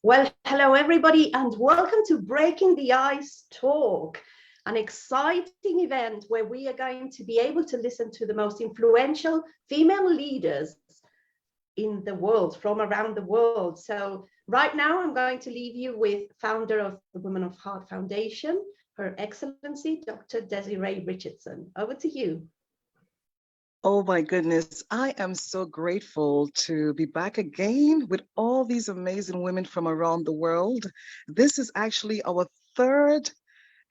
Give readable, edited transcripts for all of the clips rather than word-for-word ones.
Well, hello everybody and welcome to Breaking the Ice Talk, an exciting event where we are going to be able to listen to the most influential female leaders in the world, from around the world. So right now I'm going to leave you with founder of the Women of Heart Foundation, Her Excellency, Dr. Desiree Richardson. Over to you. Oh my goodness, I am so grateful to be back again with all these amazing women from around the world. This is actually our third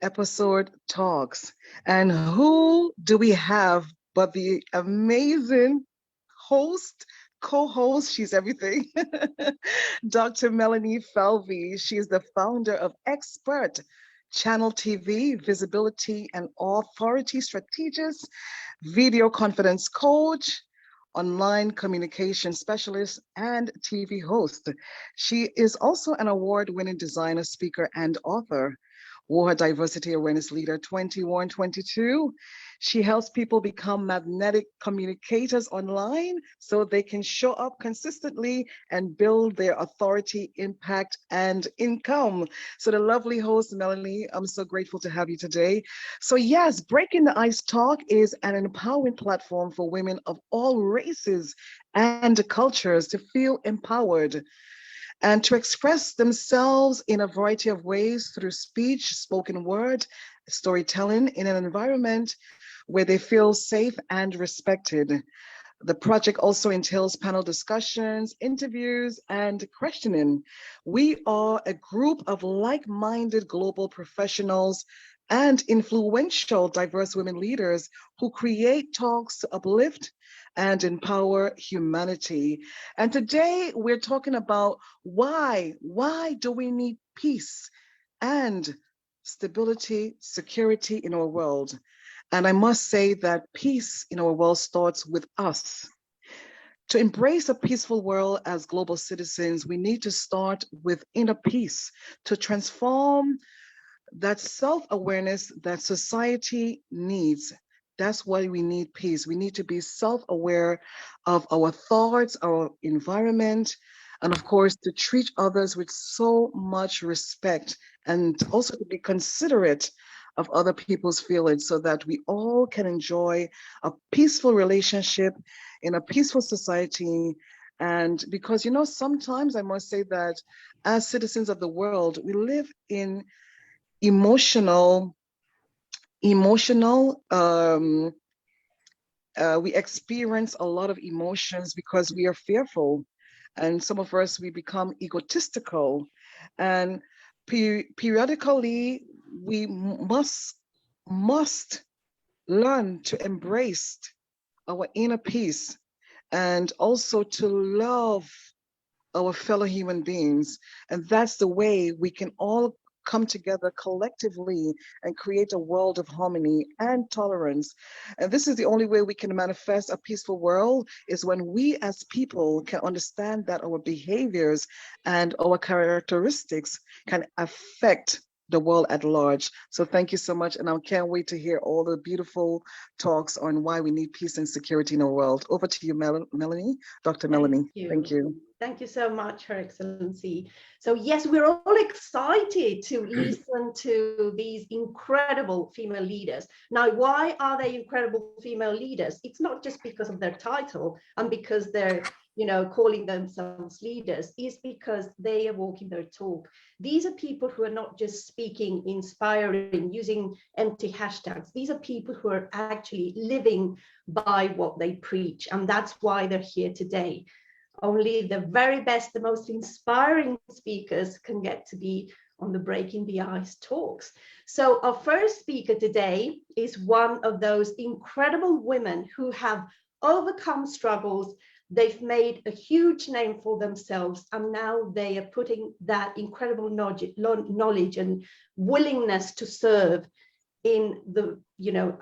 episode talks. And who do we have but the amazing host, co-host, she's everything, Dr. Melanie Falvey. She is the founder of Expert Channel TV, Visibility and Authority Strategist, video confidence coach, online communication specialist, and TV host. She is also an award-winning designer, speaker, and author. WOHA Diversity Awareness Leader 21-22. She helps people become magnetic communicators online so they can show up consistently and build their authority, impact, and income. So the lovely host, Melanie, I'm so grateful to have you today. So yes, Breaking the Ice Talk is an empowering platform for women of all races and cultures to feel empowered and to express themselves in a variety of ways through speech, spoken word, storytelling in an environment where they feel safe and respected. The project also entails panel discussions, interviews, and questioning. We are a group of like-minded global professionals and influential diverse women leaders who create talks to uplift and empower humanity. And today we're talking about why do we need peace and stability, security in our world? And I must say that peace in our world starts with us. To embrace a peaceful world as global citizens, we need to start with inner peace to transform that self-awareness that society needs. That's why we need peace. We need to be self-aware of our thoughts, our environment, and of course, to treat others with so much respect and also to be considerate of other people's feelings so that we all can enjoy a peaceful relationship in a peaceful society. And because, sometimes I must say that as citizens of the world, we live in emotional emotional we experience a lot of emotions because we are fearful, and some of us we become egotistical, and periodically we must learn to embrace our inner peace and also to love our fellow human beings. And that's the way we can all come together collectively and create a world of harmony and tolerance. And this is the only way we can manifest a peaceful world, is when we as people can understand that our behaviors and our characteristics can affect the world at large. So thank you so much. And I can't wait to hear all the beautiful talks on why we need peace and security in our world. Over to you, Melanie, Dr. Melanie. Thank you. Thank you so much, Her Excellency. So yes, we're all excited to listen to these incredible female leaders. Now, why are they incredible female leaders? It's not just because of their title and because they're, calling themselves leaders. It's because they are walking their talk. These are people who are not just speaking, inspiring, using empty hashtags. These are people who are actually living by what they preach, and that's why they're here today. Only the very best, the most inspiring speakers can get to be on the Breaking the Ice talks. So our first speaker today is one of those incredible women who have overcome struggles. They've made a huge name for themselves, and now they are putting that incredible knowledge and willingness to serve in the,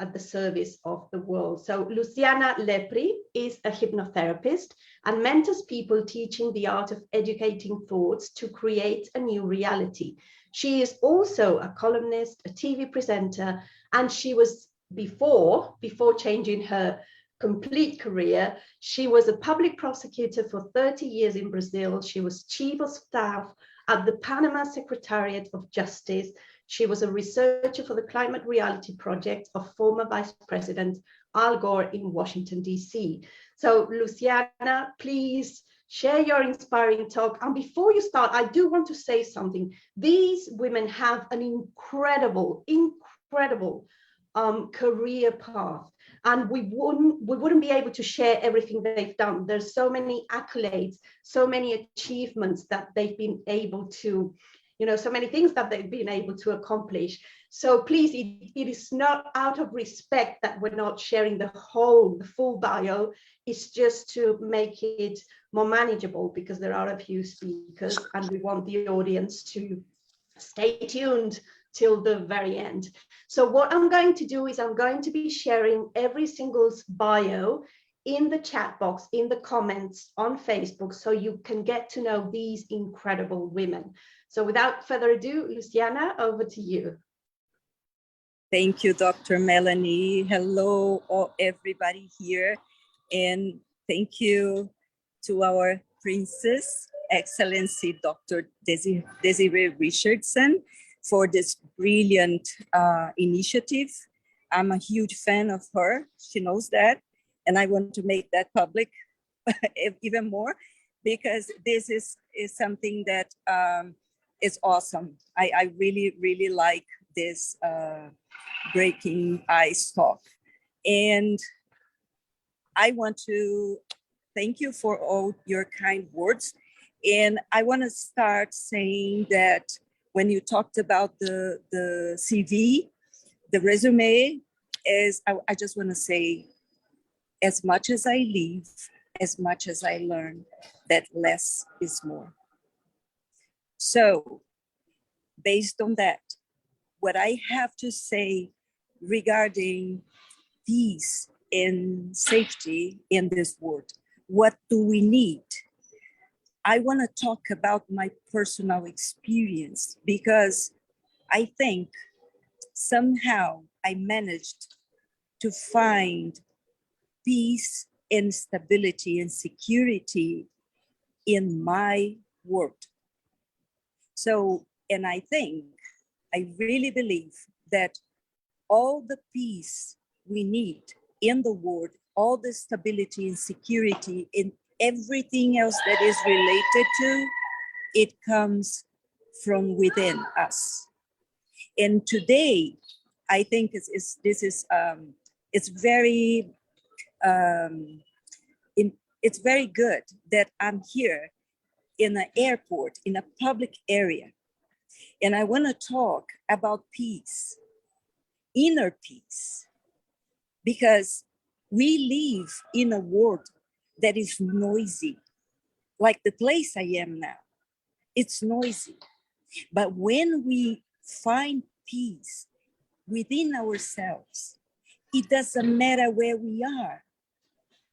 at the service of the world. So Luciana Lepri is a hypnotherapist and mentors people teaching the art of educating thoughts to create a new reality. She is also a columnist, a TV presenter, and she was before changing her complete career, she was a public prosecutor for 30 years in Brazil. She was chief of staff at the Panama Secretariat of Justice. She was a researcher for the Climate Reality Project of former Vice President Al Gore in Washington, D.C. So Luciana, please share your inspiring talk. And before you start, I do want to say something. These women have an incredible career path, and we wouldn't be able to share everything they've done. There's so many accolades, so many achievements that they've been able to, so many things that they've been able to accomplish. So please, it is not out of respect that we're not sharing the full bio. It's just to make it more manageable, because there are a few speakers and we want the audience to stay tuned till the very end. So what I'm going to do is I'm going to be sharing every single's bio in the chat box, in the comments on Facebook, so you can get to know these incredible women. So without further ado, Luciana, over to you. Thank you, Dr. Melanie. Hello, everybody here. And thank you to our Princess, Excellency Dr. Desiree Richardson, for this brilliant initiative. I'm a huge fan of her. She knows that. And I want to make that public even more, because this is something that is awesome. I really, really like this breaking ice talk. And I want to thank you for all your kind words. And I want to start saying that when you talked about the CV, the resume, I just want to say, as much as I live, as much as I learn, that less is more. So based on that, what I have to say regarding peace and safety in this world, what do we need? I want to talk about my personal experience, because I think somehow I managed to find peace and stability and security in my world. So, and I really believe that all the peace we need in the world, all the stability and security in everything else that is related to, it comes from within us. And today, I think it's very good that I'm here in an airport, in a public area. And I want to talk about peace, inner peace, because we live in a world that is noisy, like the place I am now. It's noisy. But when we find peace within ourselves, it doesn't matter where we are.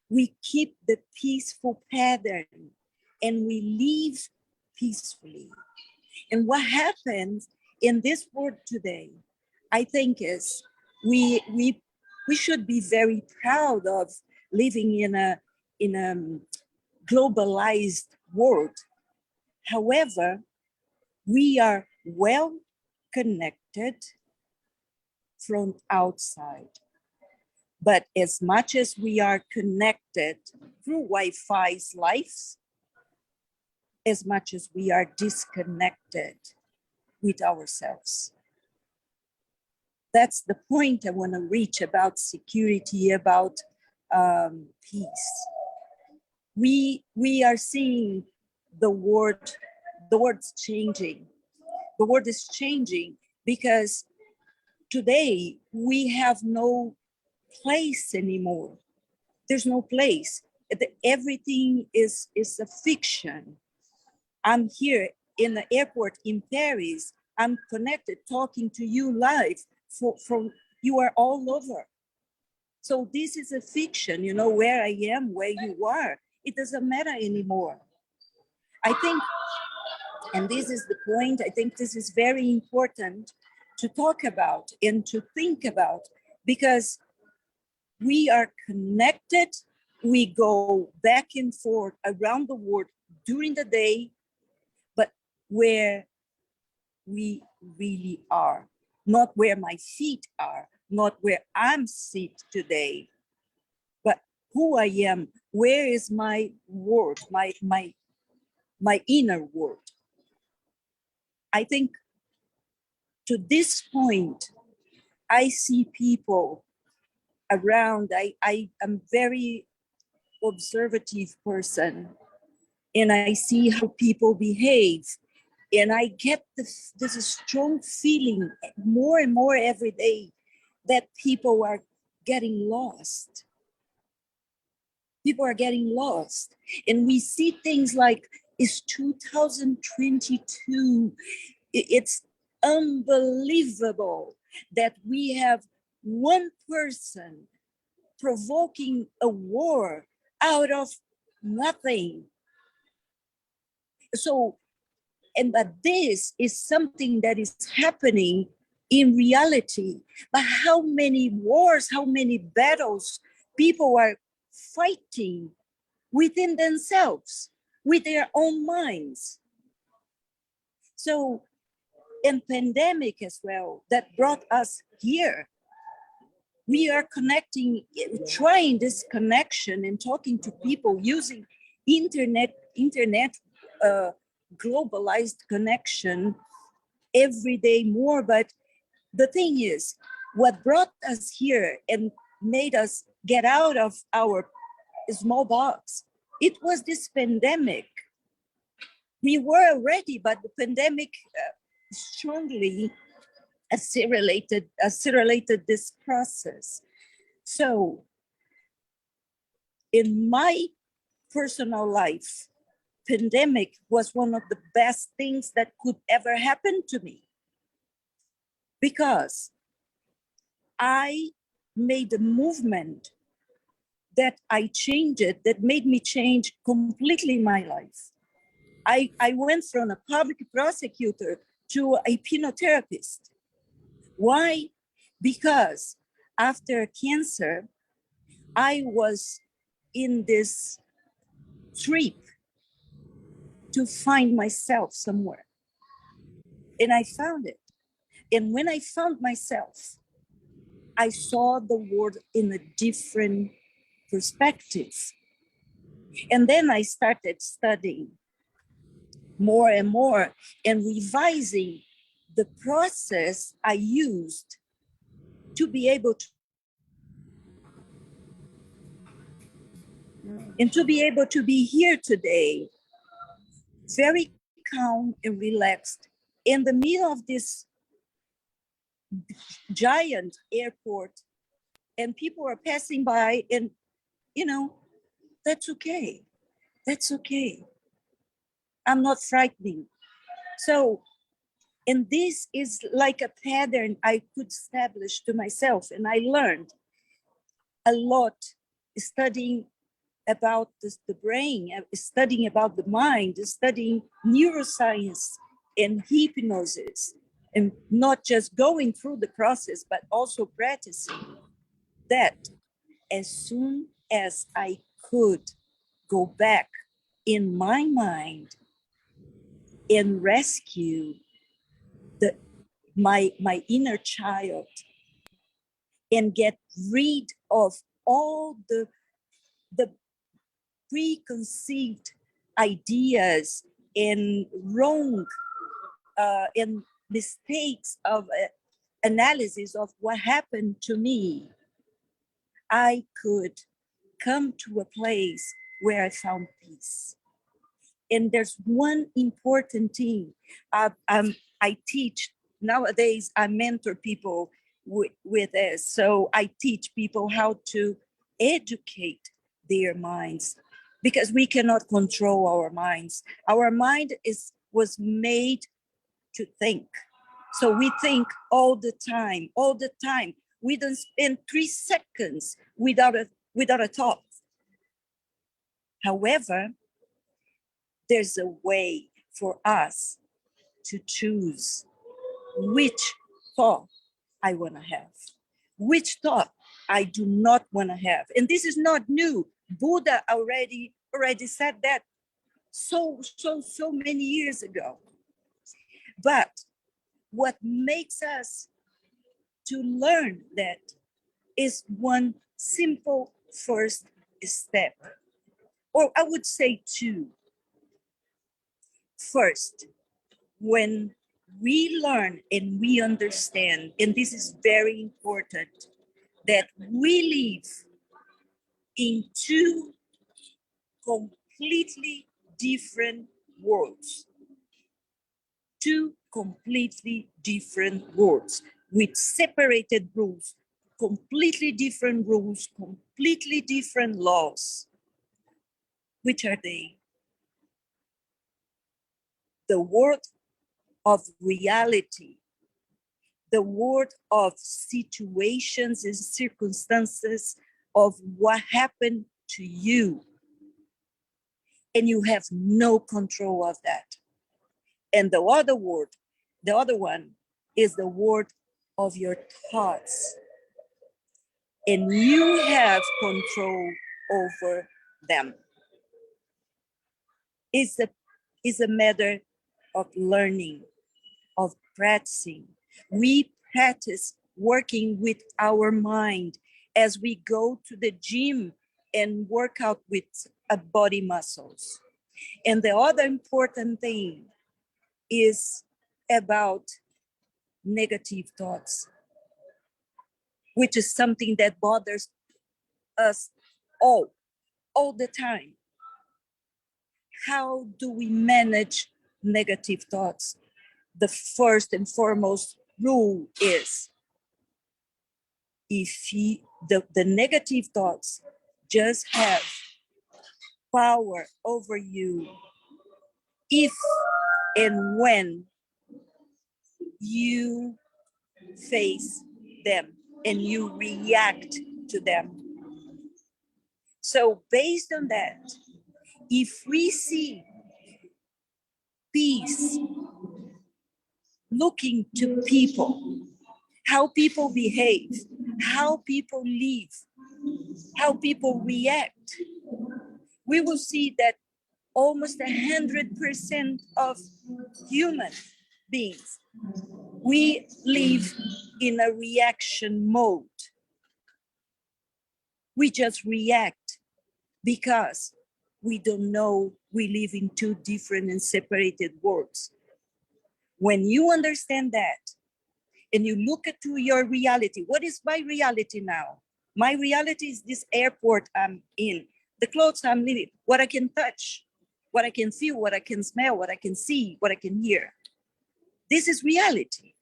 We keep the peaceful pattern and we live peacefully. And what happens in this world today, I think, is we should be very proud of living in a globalized world. However, we are well connected from outside. But as much as we are connected through Wi-Fi's lives, as much as we are disconnected with ourselves. That's the point I want to reach about security, about peace. We are seeing the world's changing. The world is changing because today we have no place anymore. There's no place. Everything is a fiction. I'm here in the airport in Paris. I'm connected, talking to you live. From you are all over. So this is a fiction, you know, where I am, where you are. It doesn't matter anymore. I think, and this is the point, I think this is very important to talk about and to think about, because we are connected. We go back and forth around the world during the day, but where we really are, not where my feet are, not where I'm seated today, but who I am. Where is my world, my inner world? I think to this point, I see people around. I am very observative person, and I see how people behave, and I get this strong feeling more and more every day that people are getting lost. People are getting lost, and we see things like, it's 2022. It's unbelievable that we have one person provoking a war out of nothing. So, and that this is something that is happening in reality. But how many wars, how many battles people are fighting within themselves, with their own minds? So, and pandemic as well, that brought us here. We are connecting, trying this connection and talking to people using internet globalized connection every day more. But the thing is, what brought us here and made us get out of our small box, it was this pandemic. We were ready, but the pandemic strongly accelerated this process. So in my personal life, pandemic was one of the best things that could ever happen to me, because I made a movement that I changed it, that made me change completely my life. I went from a public prosecutor to a hypnotherapist. Why? Because after cancer, I was in this trip to find myself somewhere. And I found it. And when I found myself, I saw the world in a different perspective. And then I started studying more and more and revising the process I used to be able to, and to be able to be here today, very calm and relaxed in the middle of this giant airport, and people are passing by, and that's okay. That's okay. I'm not frightening. So, and this is like a pattern I could establish to myself. And I learned a lot studying about the brain, studying about the mind, studying neuroscience and hypnosis, and not just going through the process, but also practicing that. As soon as I could go back in my mind and rescue my inner child and get rid of all the preconceived ideas and wrong and mistakes of analysis of what happened to me, I could come to a place where I found peace. And there's one important thing. I teach nowadays. I mentor people with this. So I teach people how to educate their minds, because we cannot control our minds. Our mind was made to think. So we think all the time, all the time. We don't spend 3 seconds without a thought. However, there's a way for us to choose which thought I want to have, which thought I do not want to have. And this is not new. Buddha already said that so many years ago. But what makes us to learn that is one simple first step, or I would say two. First, when we learn and we understand, and this is very important, that we live in two completely different worlds. Two completely different worlds with separated rules, completely different rules, completely different laws. Which are they? The world of reality, the world of situations and circumstances of what happened to you, and you have no control of that. And the other world, the other one is the world of your thoughts, and you have control over them. It's a matter of learning, of practicing. We practice working with our mind as we go to the gym and work out with body muscles. And the other important thing is about negative thoughts, which is something that bothers us all the time. How do we manage negative thoughts? The first and foremost rule is the negative thoughts just have power over you if and when you face them and you react to them. So based on that, if we see peace looking to people, how people behave, how people live, how people react, we will see that almost 100% of human beings, we live in a reaction mode. We just react because we don't know we live in two different and separated worlds. When you understand that and you look at your reality, what is my reality now? My reality is this airport I'm in, the clothes I'm living, what I can touch, what I can feel, what I can smell, what I can see, what I can hear. This is reality.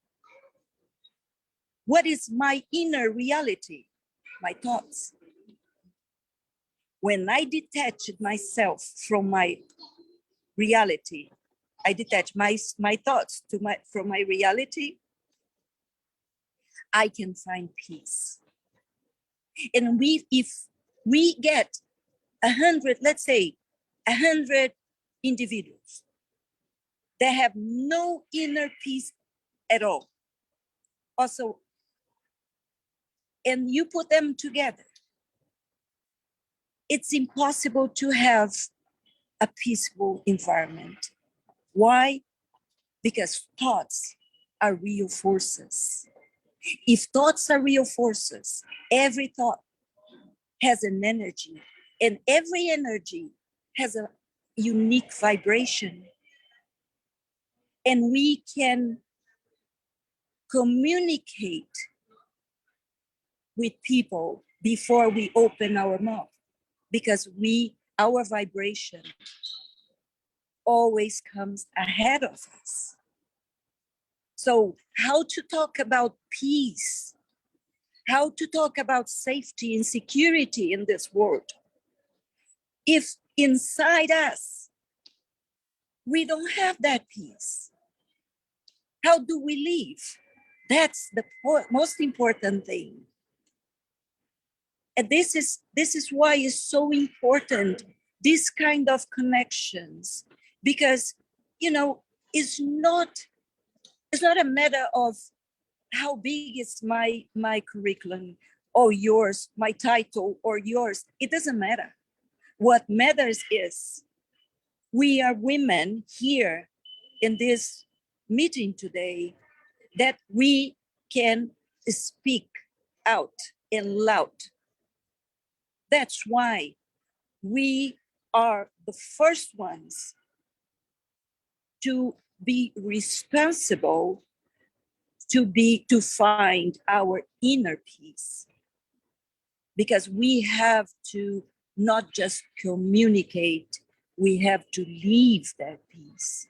What is my inner reality? My thoughts. When I detach myself from my reality, I detach my thoughts from my reality, I can find peace. And if we get 100, let's say 100 individuals that have no inner peace at all, also, and you put them together, it's impossible to have a peaceful environment. Why? Because thoughts are real forces. If thoughts are real forces, every thought has an energy, and every energy has a unique vibration. And we can communicate with people before we open our mouth, because our vibration always comes ahead of us. So how to talk about peace, how to talk about safety and security in this world, if inside us we don't have that peace? How do we live? That's the most important thing. And this is why it's so important, this kind of connections, because it's not a matter of how big is my curriculum or yours, my title or yours. It doesn't matter. What matters is we are women here in this meeting today, that we can speak out and loud. That's why we are the first ones to be responsible to find our inner peace, because we have to not just communicate, we have to live that peace.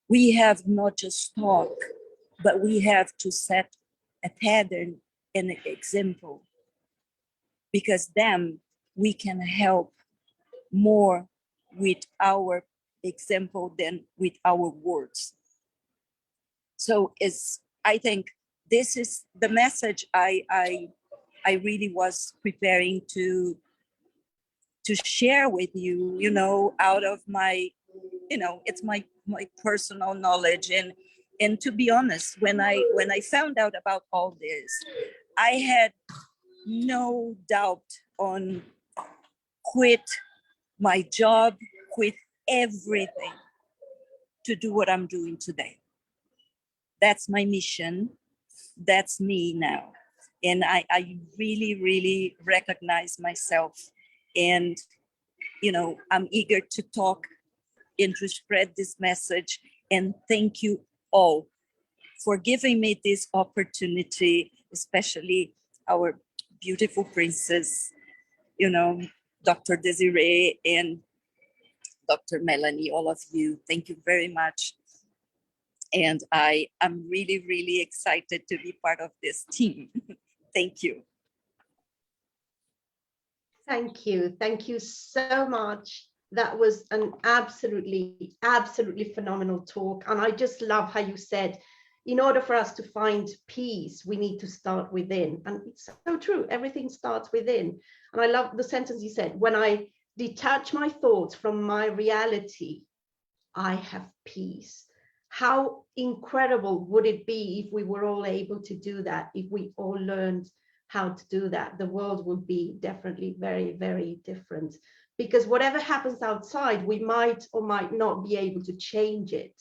We have not just talk, but we have to set a pattern and an example, because then we can help more with our example than with our words. So I think this is the message I really was preparing to share with you, you know, out of my, you know, it's my personal knowledge. And to be honest, when I found out about all this, I had no doubt on quit my job, quit everything to do what I'm doing today. That's my mission. That's me now. And I really, really recognize myself. And, you know, I'm eager to talk and to spread this message. And thank you all for giving me this opportunity, especially our beautiful princess, you know, Dr. Desiree and Dr. Melanie, all of you. Thank you very much. And I'm really, really excited to be part of this team. Thank you. Thank you. Thank you so much. That was an absolutely, absolutely phenomenal talk. And I just love how you said, in order for us to find peace, we need to start within. And it's so true. Everything starts within. And I love the sentence you said, when I detach my thoughts from my reality, I have peace. How incredible would it be if we were all able to do that, if we all learned how to do that? The world would be definitely very, very different, because whatever happens outside, we might or might not be able to change it,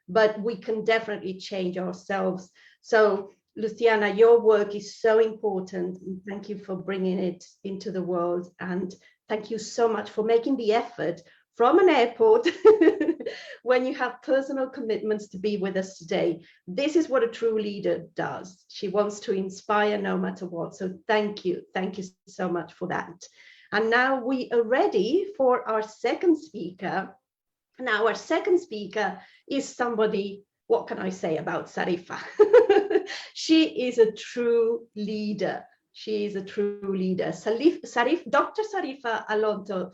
but we can definitely change ourselves. So Luciana, your work is so important. Thank you for bringing it into the world. And thank you so much for making the effort from an airport when you have personal commitments to be with us today. This is what a true leader does. She wants to inspire no matter what. So thank you so much for that. And now we are ready for our second speaker. Now our second speaker is somebody, what can I say about Sarifa? She is a true leader. She is a true leader. Dr. Sarifa Alonso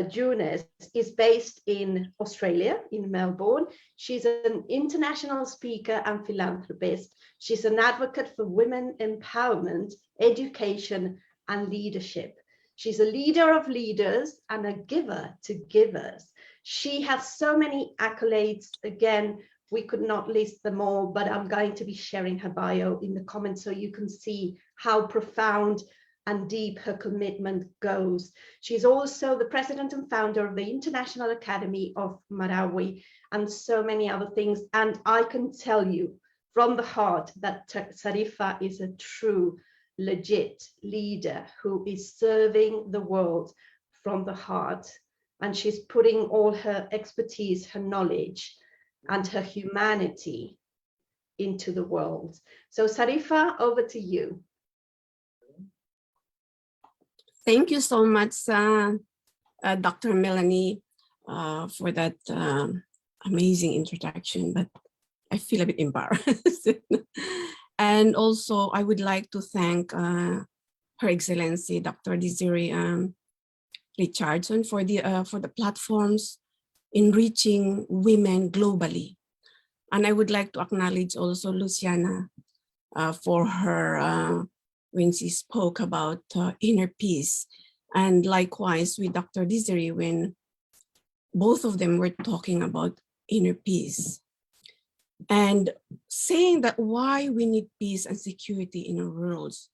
Junes is based in Australia, in Melbourne. She's an international speaker and philanthropist. She's an advocate for women empowerment, education, and leadership. She's a leader of leaders and a giver to givers. She has so many accolades. Again, we could not list them all, but I'm going to be sharing her bio in the comments so you can see how profound and deep her commitment goes. She's also the president and founder of the International Academy of Marawi and so many other things. And I can tell you from the heart that Sarifa is a true, legit leader who is serving the world from the heart. And she's putting all her expertise, her knowledge, and her humanity into the world. So Sarifa, over to you. Thank you so much, Dr. Melanie, for that amazing introduction, but I feel a bit embarrassed. And also, I would like to thank Her Excellency, Dr. Desiree Richardson for the platforms in reaching women globally. And I would like to acknowledge also Luciana for her when she spoke about inner peace. And likewise with Dr. Desiree when both of them were talking about inner peace. And saying that why we need peace and security in our worlds.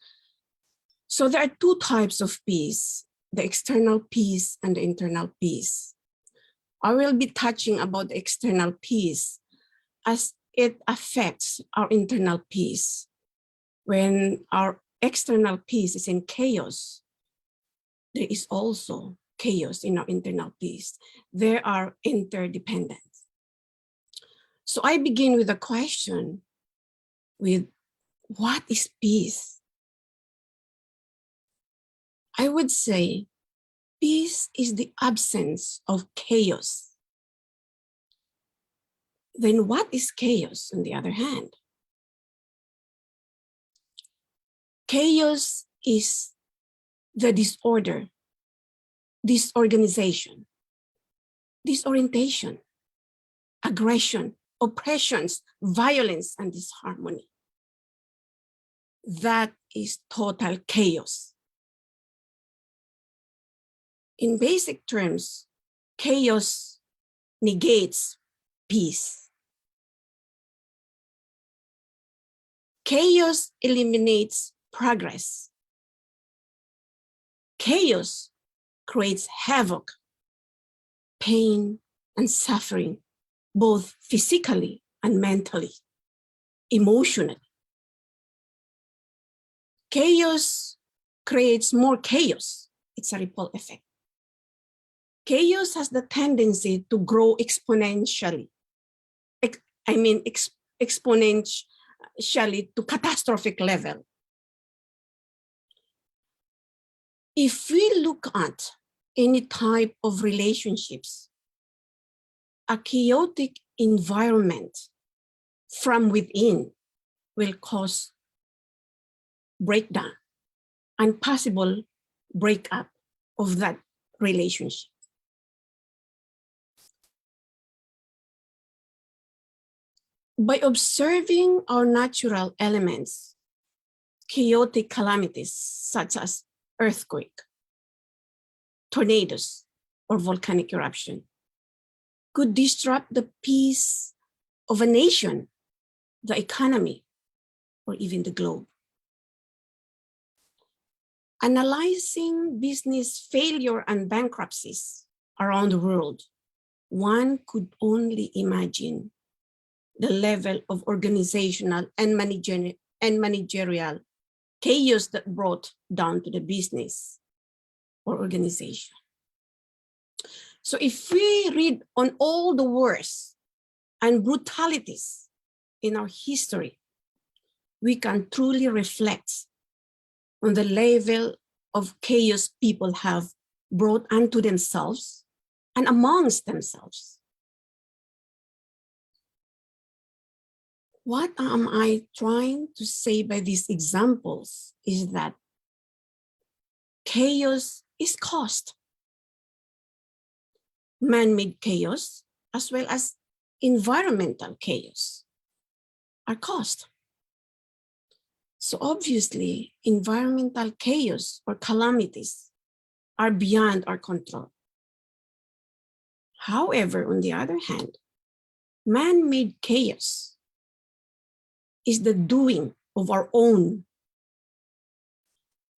So there are two types of peace, the external peace and the internal peace. I will be touching about the external peace as it affects our internal peace. When our external peace is in chaos, there is also chaos in our internal peace. There are interdependent. So I begin with a question with, what is peace? I would say peace is the absence of chaos. Then what is chaos on the other hand? Chaos is the disorder, disorganization, disorientation, aggression, oppressions, violence, and disharmony. That is total chaos. In basic terms, chaos negates peace. Chaos eliminates progress. Chaos creates havoc, pain, and suffering, both physically and mentally, emotionally. Chaos creates more chaos. It's a ripple effect. Chaos has the tendency to grow exponentially. Exponentially to catastrophic level. If we look at any type of relationships, a chaotic environment from within will cause breakdown and possible breakup of that relationship. By observing our natural elements, chaotic calamities such as earthquake, tornadoes, or volcanic eruption could disrupt the peace of a nation, the economy, or even the globe. Analyzing business failure and bankruptcies around the world, one could only imagine the level of organizational and managerial chaos that brought down to the business or organization. So if we read on all the wars and brutalities in our history, we can truly reflect on the level of chaos people have brought unto themselves and amongst themselves. What am I trying to say by these examples is that chaos is caused. Man-made chaos as well as environmental chaos are caused. So obviously, environmental chaos or calamities are beyond our control. However, on the other hand, man-made chaos is the doing of our own.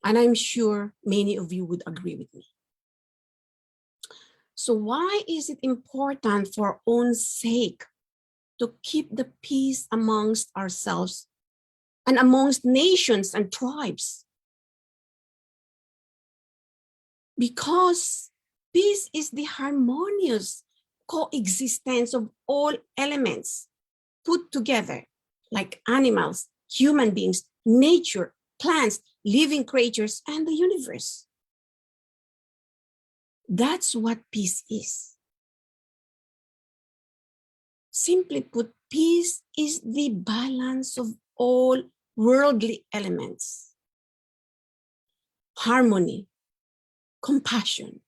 And I'm sure many of you would agree with me. So why is it important for our own sake to keep the peace amongst ourselves and amongst nations and tribes? Because peace is the harmonious coexistence of all elements put together, like animals, human beings, nature, plants, living creatures, and the universe. That's what peace is. Simply put, peace is the balance of all worldly elements. Harmony, compassion,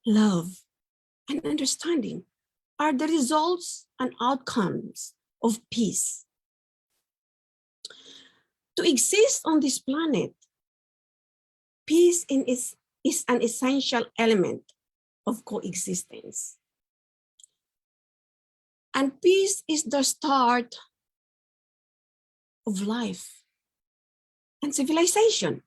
love, and understanding are the results and outcomes of peace. To exist on this planet, peace is an essential element of coexistence. And peace is the start of life and civilization.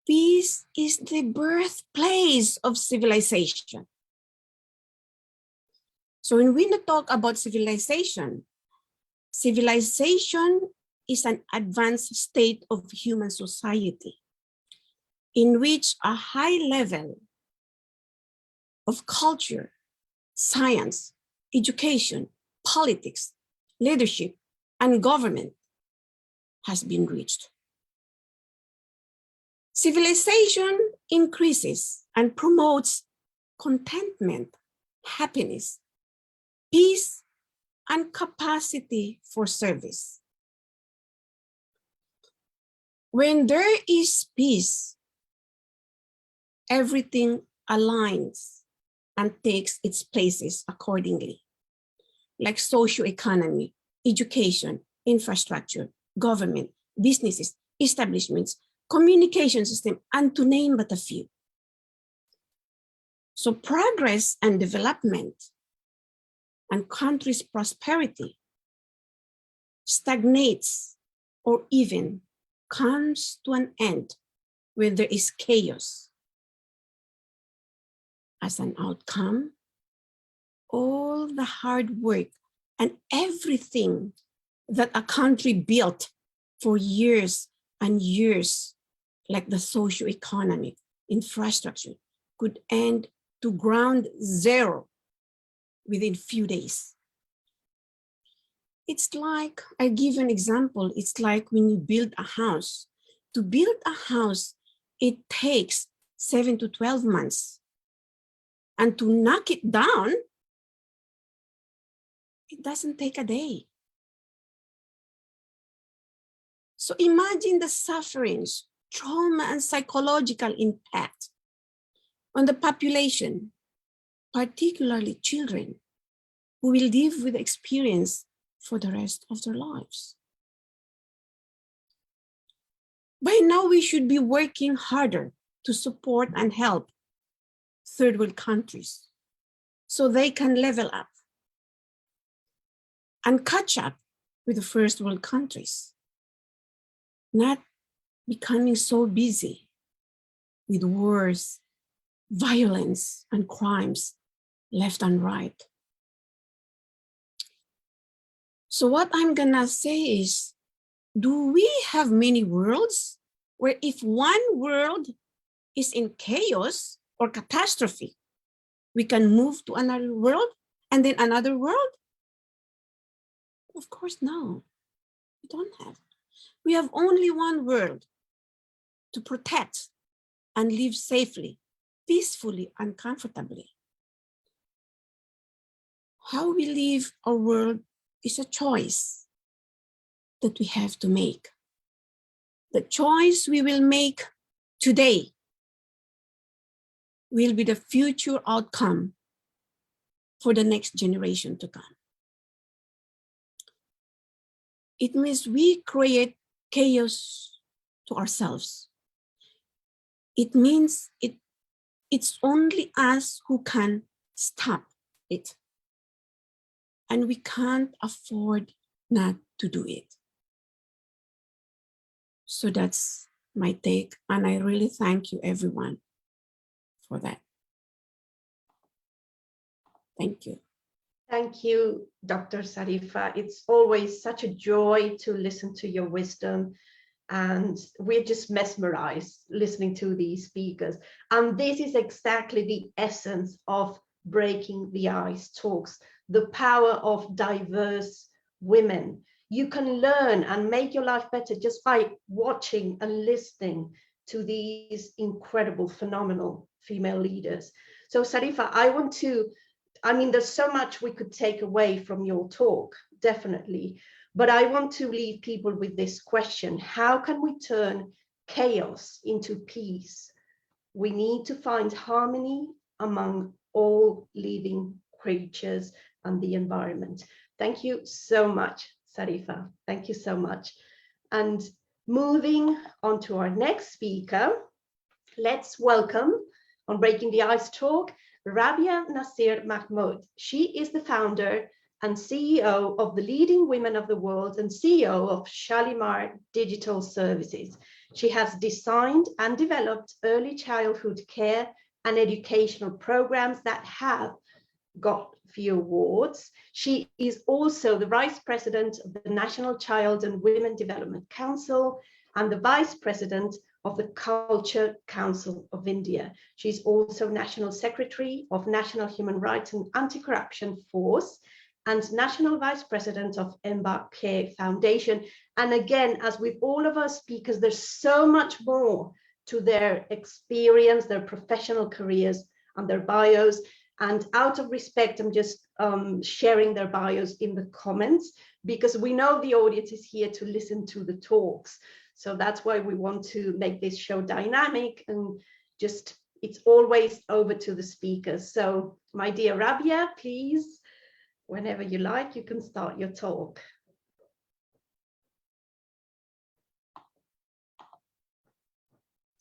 Peace is the birthplace of civilization. So when we talk about civilization, civilization is an advanced state of human society in which a high level of culture, science, education, politics, leadership, and government has been reached. Civilization increases and promotes contentment, happiness, peace, and capacity for service. When there is peace, everything aligns and takes its places accordingly, like socio-economy, education, infrastructure, government, businesses, establishments, communication system, and to name but a few. So progress and development and country's prosperity stagnates or even comes to an end when there is chaos. As an outcome, all the hard work and everything that a country built for years and years, like the socio-economic infrastructure, could end to ground zero within few days. It's like, I give an example, it's like when you build a house. To build a house, it takes 7 to 12 months. And to knock it down, it doesn't take a day. So imagine the sufferings, trauma, and psychological impact on the population, particularly children, who will live with the experience for the rest of their lives. By now, we should be working harder to support and help third world countries so they can level up and catch up with the first world countries, not becoming so busy with wars, violence, and crimes left and right. So what I'm gonna say is, do we have many worlds where if one world is in chaos or catastrophe, we can move to another world and then another world? Of course, no, we don't have. We have only one world to protect and live safely, peacefully, and comfortably. How we live our world is a choice that we have to make. The choice we will make today will be the future outcome for the next generation to come. It means we create chaos to ourselves. It means it's only us who can stop it. And we can't afford not to do it. So that's my take. And I really thank you, everyone, for that. Thank you. Thank you, Dr. Sarifa. It's always such a joy to listen to your wisdom. And we're just mesmerized listening to these speakers. And this is exactly the essence of Breaking the Ice talks, the power of diverse women. You can learn and make your life better just by watching and listening to these incredible, phenomenal female leaders. So Sarifa, there's so much we could take away from your talk, definitely. But I want to leave people with this question: how can we turn chaos into peace? We need to find harmony among all living creatures and the environment. Thank you so much, Sarifa. Thank you so much. And moving on to our next speaker, let's welcome on Breaking the Ice talk, Rabia Nasir Mahmood. She is the founder and CEO of the Leading Women of the World and CEO of Shalimar Digital Services. She has designed and developed early childhood care and educational programs that have got few awards. She is also the Vice President of the National Child and Women Development Council and the Vice President of the Culture Council of India. She's also National Secretary of National Human Rights and Anti-Corruption Force and National Vice President of Embarque Foundation. And again, as with all of our speakers, there's so much more to their experience, their professional careers and their bios. And out of respect, I'm just sharing their bios in the comments because we know the audience is here to listen to the talks. So that's why we want to make this show dynamic and just, it's always over to the speakers. So my dear Rabia, please, whenever you like, you can start your talk.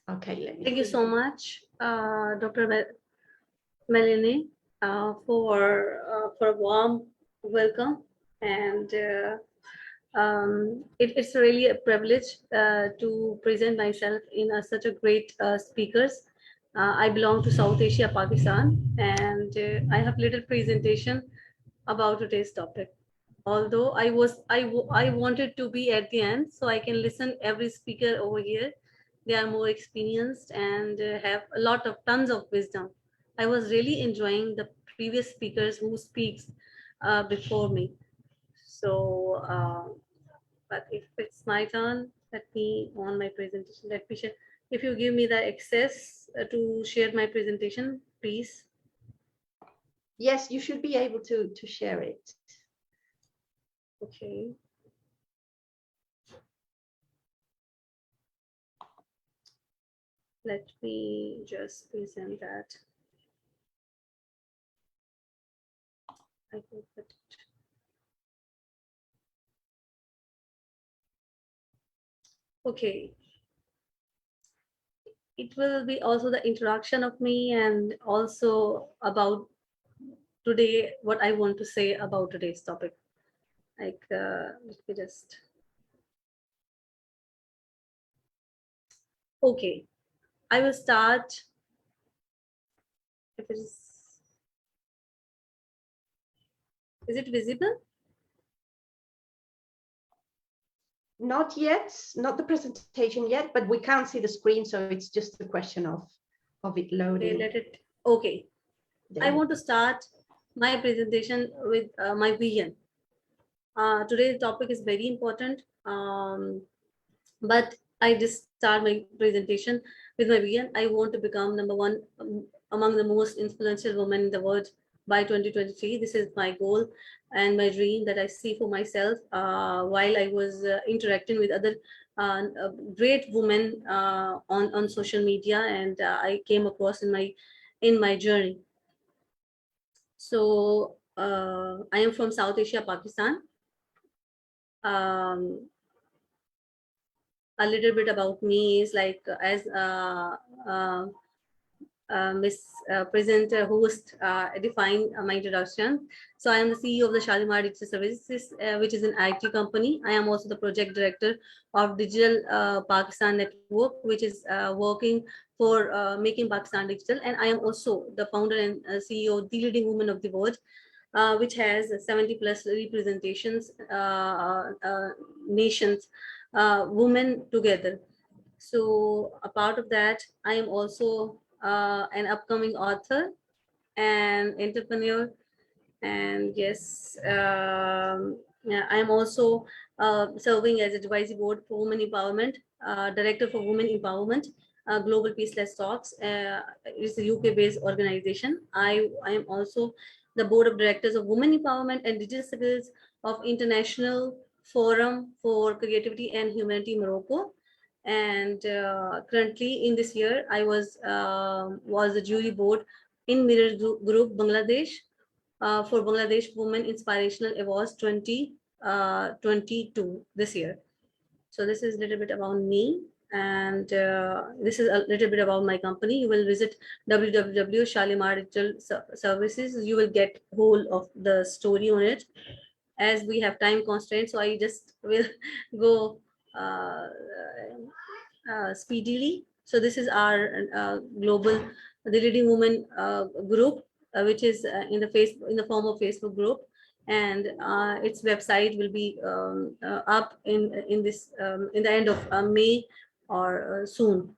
Okay, Thank you so much, Dr. Melanie, for a warm welcome, and it's really a privilege to present myself in such a great speakers. I belong to South Asia, Pakistan, and I have little presentation about today's topic. Although I wanted to be at the end so I can listen every speaker over here. They are more experienced and have a lot of tons of wisdom. I was really enjoying the previous speakers who speaks before me. So, but if it's my turn, let me on my presentation. Let me share. If you give me the access to share my presentation, please. Yes, you should be able to share it. Okay. Let me just present that. I hope that. Okay. It will be also the introduction of me and also about today, what I want to say about today's topic. Like, let me just. Okay. I will start. If it is it visible? Not yet, not the presentation yet, but we can't see the screen, so it's just a question of it loading. Okay. I want to start my presentation with my vision. Today's topic is very important, but I just start my presentation with my vision. I want to become number one among the most influential women in the world by 2023. This is my goal and my dream that I see for myself while I was interacting with other great women on social media, and I came across in my journey. So I am from South Asia, Pakistan. A little bit about me is like as Miss Presenter host defined my introduction. So I am the CEO of the Shalimar Digital Services, which is an IT company. I am also the project director of Digital Pakistan Network, which is working for making Pakistan digital. And I am also the founder and CEO of the Leading Women of the World, which has 70 plus representations, nations, women together. So a part of that, I am also an upcoming author and entrepreneur. And yes, yeah, I am also serving as advisory board for women empowerment, director for women empowerment, Global Peaceless Talks. It's a UK-based organization. I am also the board of directors of Women Empowerment and Digital Skills of International Forum for Creativity and Humanity, Morocco. And currently in this year, I was the jury board in Mirror Group Bangladesh for Bangladesh Women Inspirational Awards 2022 this year. So this is a little bit about me, and this is a little bit about my company. You will visit www.shalimar Digital Services. You will get whole of the story on it. As we have time constraints, so I just will go speedily. So this is our global, the Leading Women group. which is in the form of Facebook group, and its website will be up in the end of May or soon.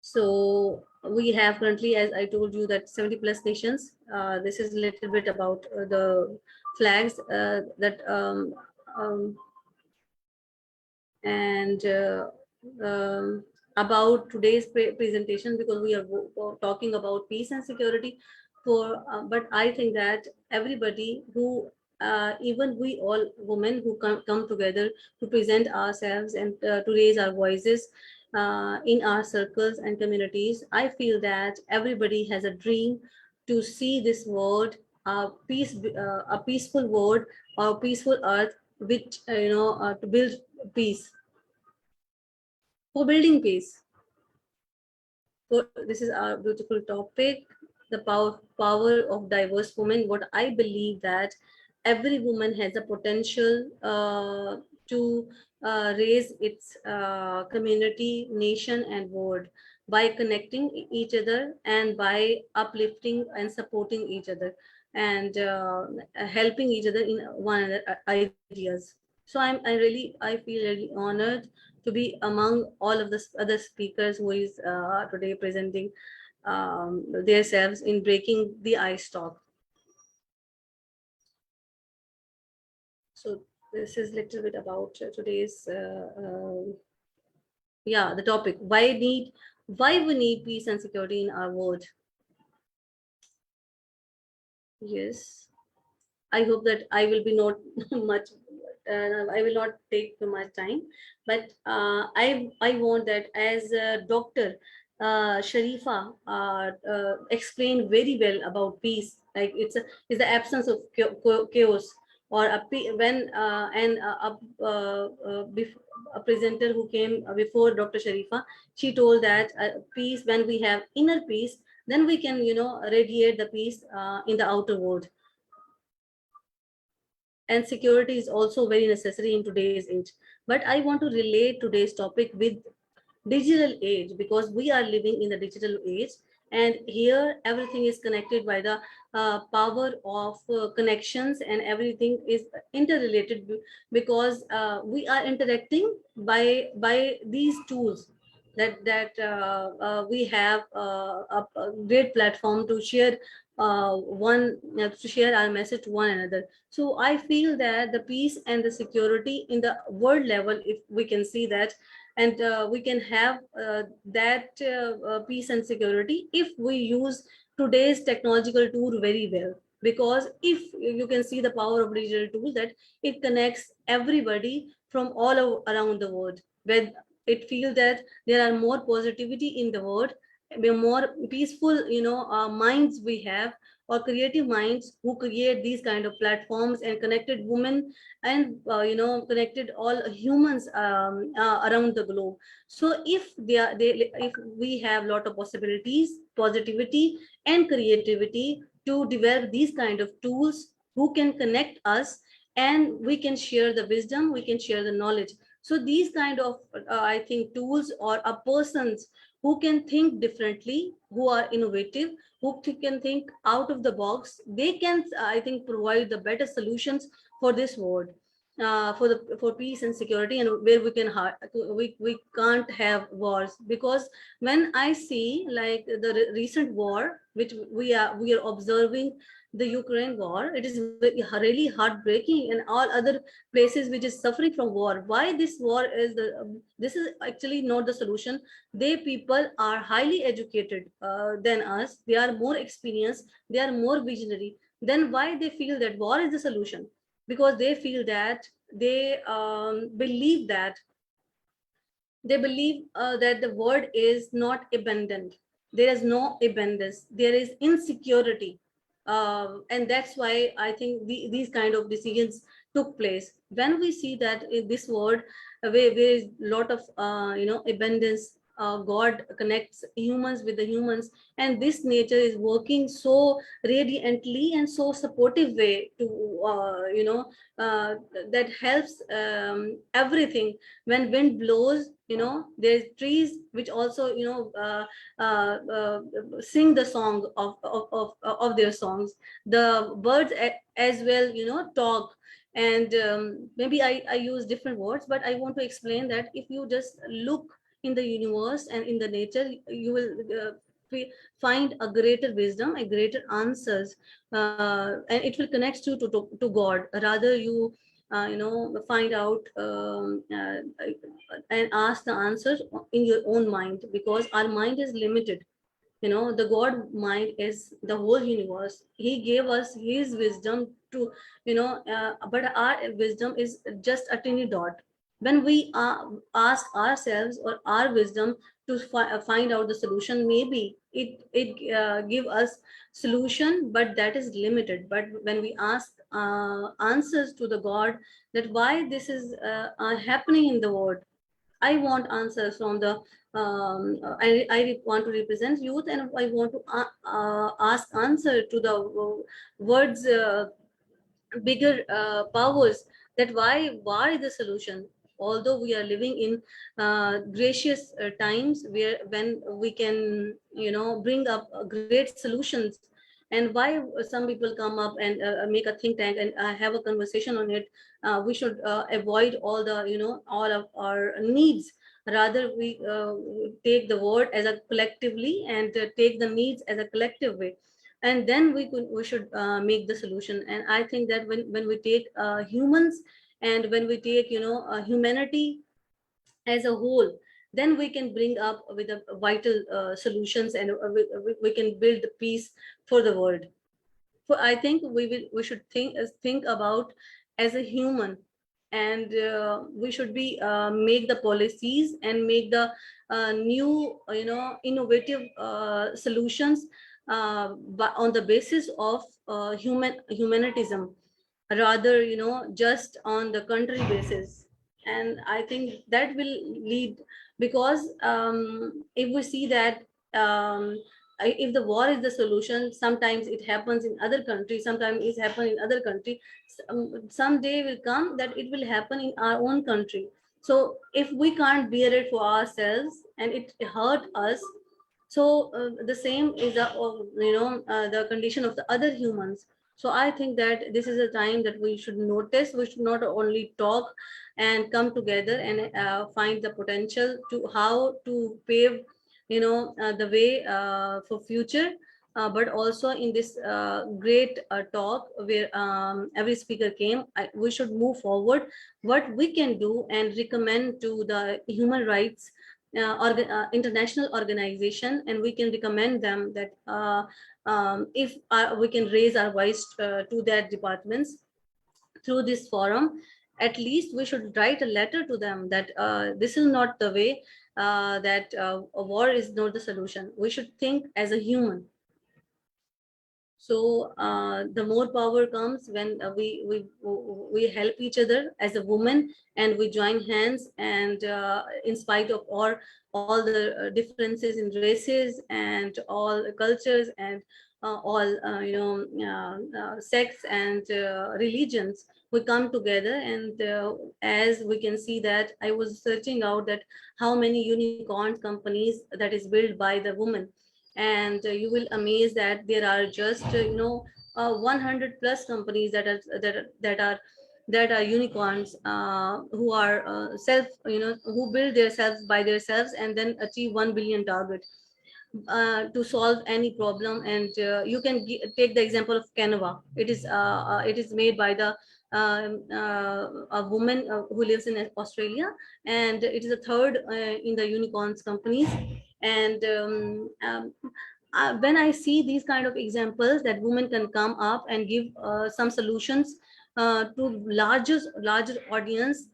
So we have currently, as I told you, that 70 plus nations. This is a little bit about the flags that and about today's presentation, because we are talking about peace and security. But I think that everybody who even we all women who come together to present ourselves and to raise our voices in our circles and communities, I feel that everybody has a dream to see this world a peaceful world or peaceful earth, which to build peace. For building peace, so this is our beautiful topic, the power of diverse women. What I believe that every woman has a potential to raise its community, nation, and world by connecting each other and by uplifting and supporting each other and helping each other in one another ideas. So I feel really honored to be among all of the other speakers who is today presenting themselves in breaking the ice talk. So this is a little bit about today's the topic, why we need peace and security in our world. Yes, I hope that I will be not much I will not take too much time, but I want that as a doctor Sharifa explained very well about peace. Like it's the absence of chaos, or when a presenter who came before Dr. Sharifa, she told that peace, when we have inner peace, then we can radiate the peace in the outer world. And security is also very necessary in today's age. But I want to relate today's topic with digital age, because we are living in the digital age, and here everything is connected by the power of connections, and everything is interrelated because we are interacting by these tools that we have a great platform to share to share our message to one another. So I feel that the peace and the security in the world level, if we can see that, and we can have that peace and security if we use today's technological tool very well. Because if you can see the power of digital tool, that it connects everybody from all around the world, where it feels that there are more positivity in the world, more peaceful minds we have, or creative minds who create these kind of platforms and connected women and connected all humans around the globe. So if if we have a lot of possibilities, positivity and creativity to develop these kind of tools who can connect us, and we can share the wisdom, we can share the knowledge. So these kind of I think tools, or a persons who can think differently, who are innovative, who can think out of the box, they can I think provide the better solutions for this world, for peace and security, and where we can't have wars. Because when I see like the recent war which we are observing, the Ukraine war, it is really heartbreaking, and all other places which is suffering from war. Why this war is this is actually not the solution. They people are highly educated than us. They are more experienced. They are more visionary. Then why they feel that war is the solution? Because they feel that they believe that the world is not abundant. There is no abundance. There is insecurity, and that's why I think these kind of decisions took place. When we see that in this world, where there is a lot of abundance, God connects humans with the humans, and this nature is working so radiantly and so supportive way to that helps everything. When wind blows, there's trees which also sing the song of their songs. The birds as well talk. And maybe I use different words, but I want to explain that if you just look in the universe and in the nature, you will find a greater wisdom, a greater answers, and it will connect you to God. Rather you find out and ask the answers in your own mind, because our mind is limited. The God mind is the whole universe. He gave us his wisdom to but our wisdom is just a tiny dot. When we ask ourselves or our wisdom to find out the solution, maybe it give us solution, but that is limited. But when we ask answers to the God, that why this is happening in the world, I want answers from the I want to represent youth, and I want to ask answer to the words bigger powers, that why the solution. Although we are living in gracious times where when we can bring up great solutions, and why some people come up and make a think tank and have a conversation on it. We should avoid all the all of our needs. Rather we take the word as a collectively, and take the needs as a collective way, and then we should make the solution. And I think that when we take humans, and when we take humanity as a whole, then we can bring up with a vital solutions, and we can build peace for the world. So I think we should think about as a human, and we should be make the policies and make the new innovative solutions but on the basis of humanitism, rather just on the country basis. And I think that will lead, because if we see that if the war is the solution, sometimes it happens in other countries, sometimes it happens in other country. Some day will come that it will happen in our own country. So if we can't bear it for ourselves and it hurt us, so the same is the condition of the other humans. So I think that this is a time that we should notice. We should not only talk and come together and find the potential to how to pave the way for future, but also in this great talk where every speaker came, we should move forward what we can do and recommend to the human rights international organization, and we can recommend them that if we can raise our voice to their departments through this forum. At least we should write a letter to them that this is not the way, that a war is not the solution. We should think as a human. So the more power comes when we help each other as a woman, and we join hands, and in spite of all the differences in races and all cultures and all sects and religions, we come together. And as we can see that I was searching out that how many unicorn companies that is built by the women, and you will amaze that there are just 100 plus companies that are unicorns, who are who build themselves by themselves and then achieve 1 billion target to solve any problem. And you can take the example of Canva. It is made by a woman who lives in Australia, and it is the third in the unicorns companies. And when I see these kind of examples that women can come up and give some solutions to larger audience,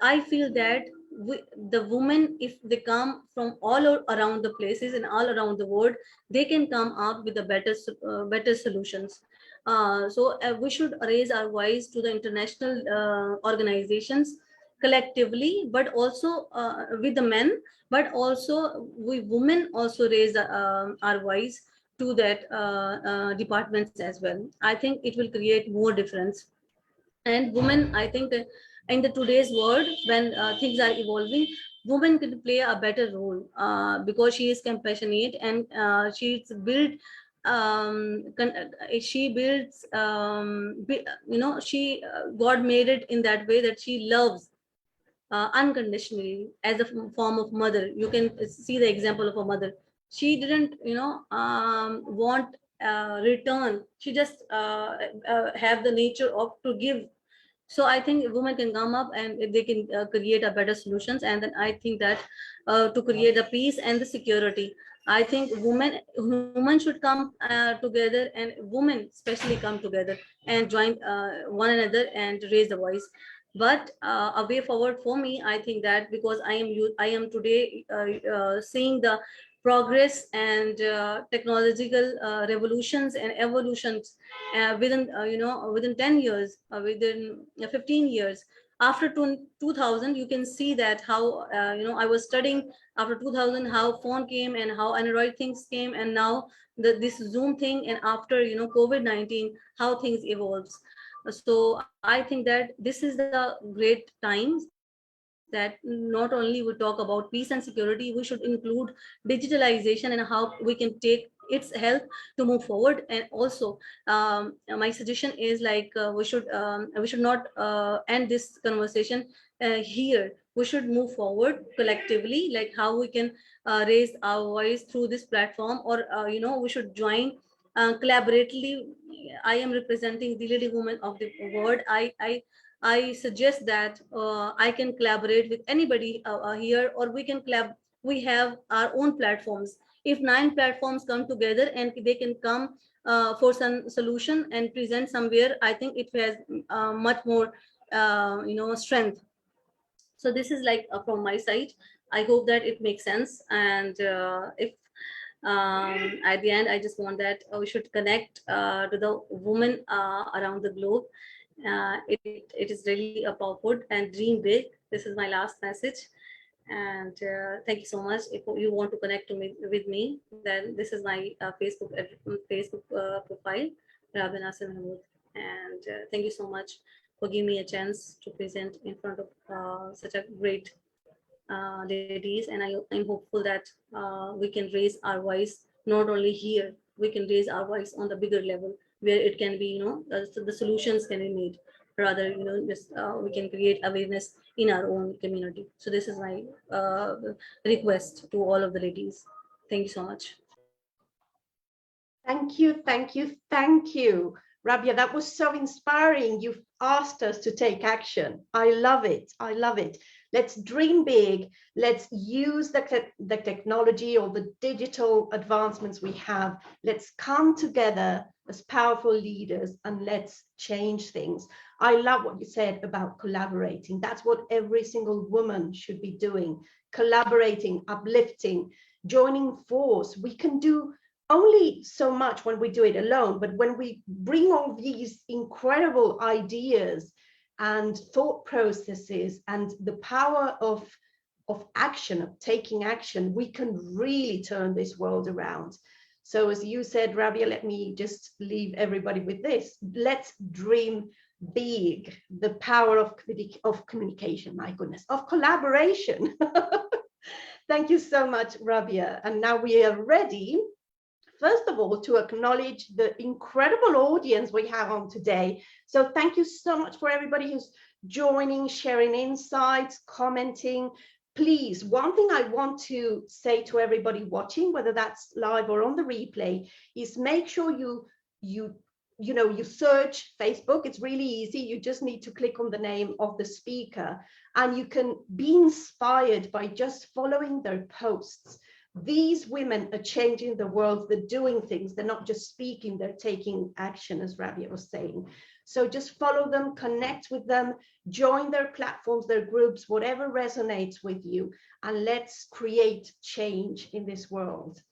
I feel that the women, if they come from all around the places and all around the world, they can come up with the better solutions. So we should raise our voice to the international organizations collectively, but also with the men, but also we women also raise our voice to that departments as well. I think it will create more difference. And women, I think in the today's world, when things are evolving, women could play a better role because she is compassionate, and she's built she builds she God made it in that way that she loves unconditionally as a form of mother. You can see the example of a mother. She didn't want return. She just have the nature of to give. So I think women can come up and they can create a better solutions. And then I think that to create the peace and the security, I think women should come together, and women especially come together and join one another and raise the voice. But a way forward for me, I think that because I am today seeing the progress and technological revolutions and evolutions within within 10 years, within 15 years. After 2000, you can see that how I was studying after 2000 how phone came and how Android things came, and now this Zoom thing, and after COVID-19 how things evolves. So I think that this is the great times that not only we talk about peace and security, we should include digitalization and how we can take its help to move forward. And also my suggestion is like we should not end this conversation here. We should move forward collectively, like how we can raise our voice through this platform, or we should join collaboratively. I am representing the leading women of the world. I suggest that I can collaborate with anybody here, or we can collab. We have our own platforms. If 9 platforms come together and they can come for some solution and present somewhere, I think it has much more strength. So this is like from my side. I hope that it makes sense. And if at the end, I just want that we should connect to the women around the globe. It is really a powerful and dream big. This is my last message. And thank you so much. If you want to connect to me with me, then this is my Facebook profile, Rabia Nasir Mahmood. And thank you so much for giving me a chance to present in front of such a great ladies. And I'm hopeful that we can raise our voice not only here. We can raise our voice on the bigger level where it can be, the solutions can be made. Rather, just we can create awareness in our own community. So this is my request to all of the ladies. Thank you so much. Thank you, thank you, thank you. Rabia, that was so inspiring. You've asked us to take action. I love it. I love it. Let's dream big. Let's use the technology or the digital advancements we have. Let's come together as powerful leaders and let's change things. I love what you said about collaborating. That's what every single woman should be doing. Collaborating, uplifting, joining force. We can do only so much when we do it alone, but when we bring all these incredible ideas and thought processes and the power of action, of taking action, we can really turn this world around. So as you said, Rabia, let me just leave everybody with this. Let's dream big, the power of communication, my goodness, of collaboration. Thank you so much, Rabia. And now we are ready, first of all, to acknowledge the incredible audience we have on today. So thank you so much for everybody who's joining, sharing insights, commenting. Please, one thing I want to say to everybody watching, whether that's live or on the replay, is make sure you search Facebook. It's really easy. You just need to click on the name of the speaker, and you can be inspired by just following their posts. These women are changing the world. They're doing things. They're not just speaking, they're taking action, as Rabia was saying. So just follow them, connect with them, join their platforms, their groups, whatever resonates with you, and let's create change in this world.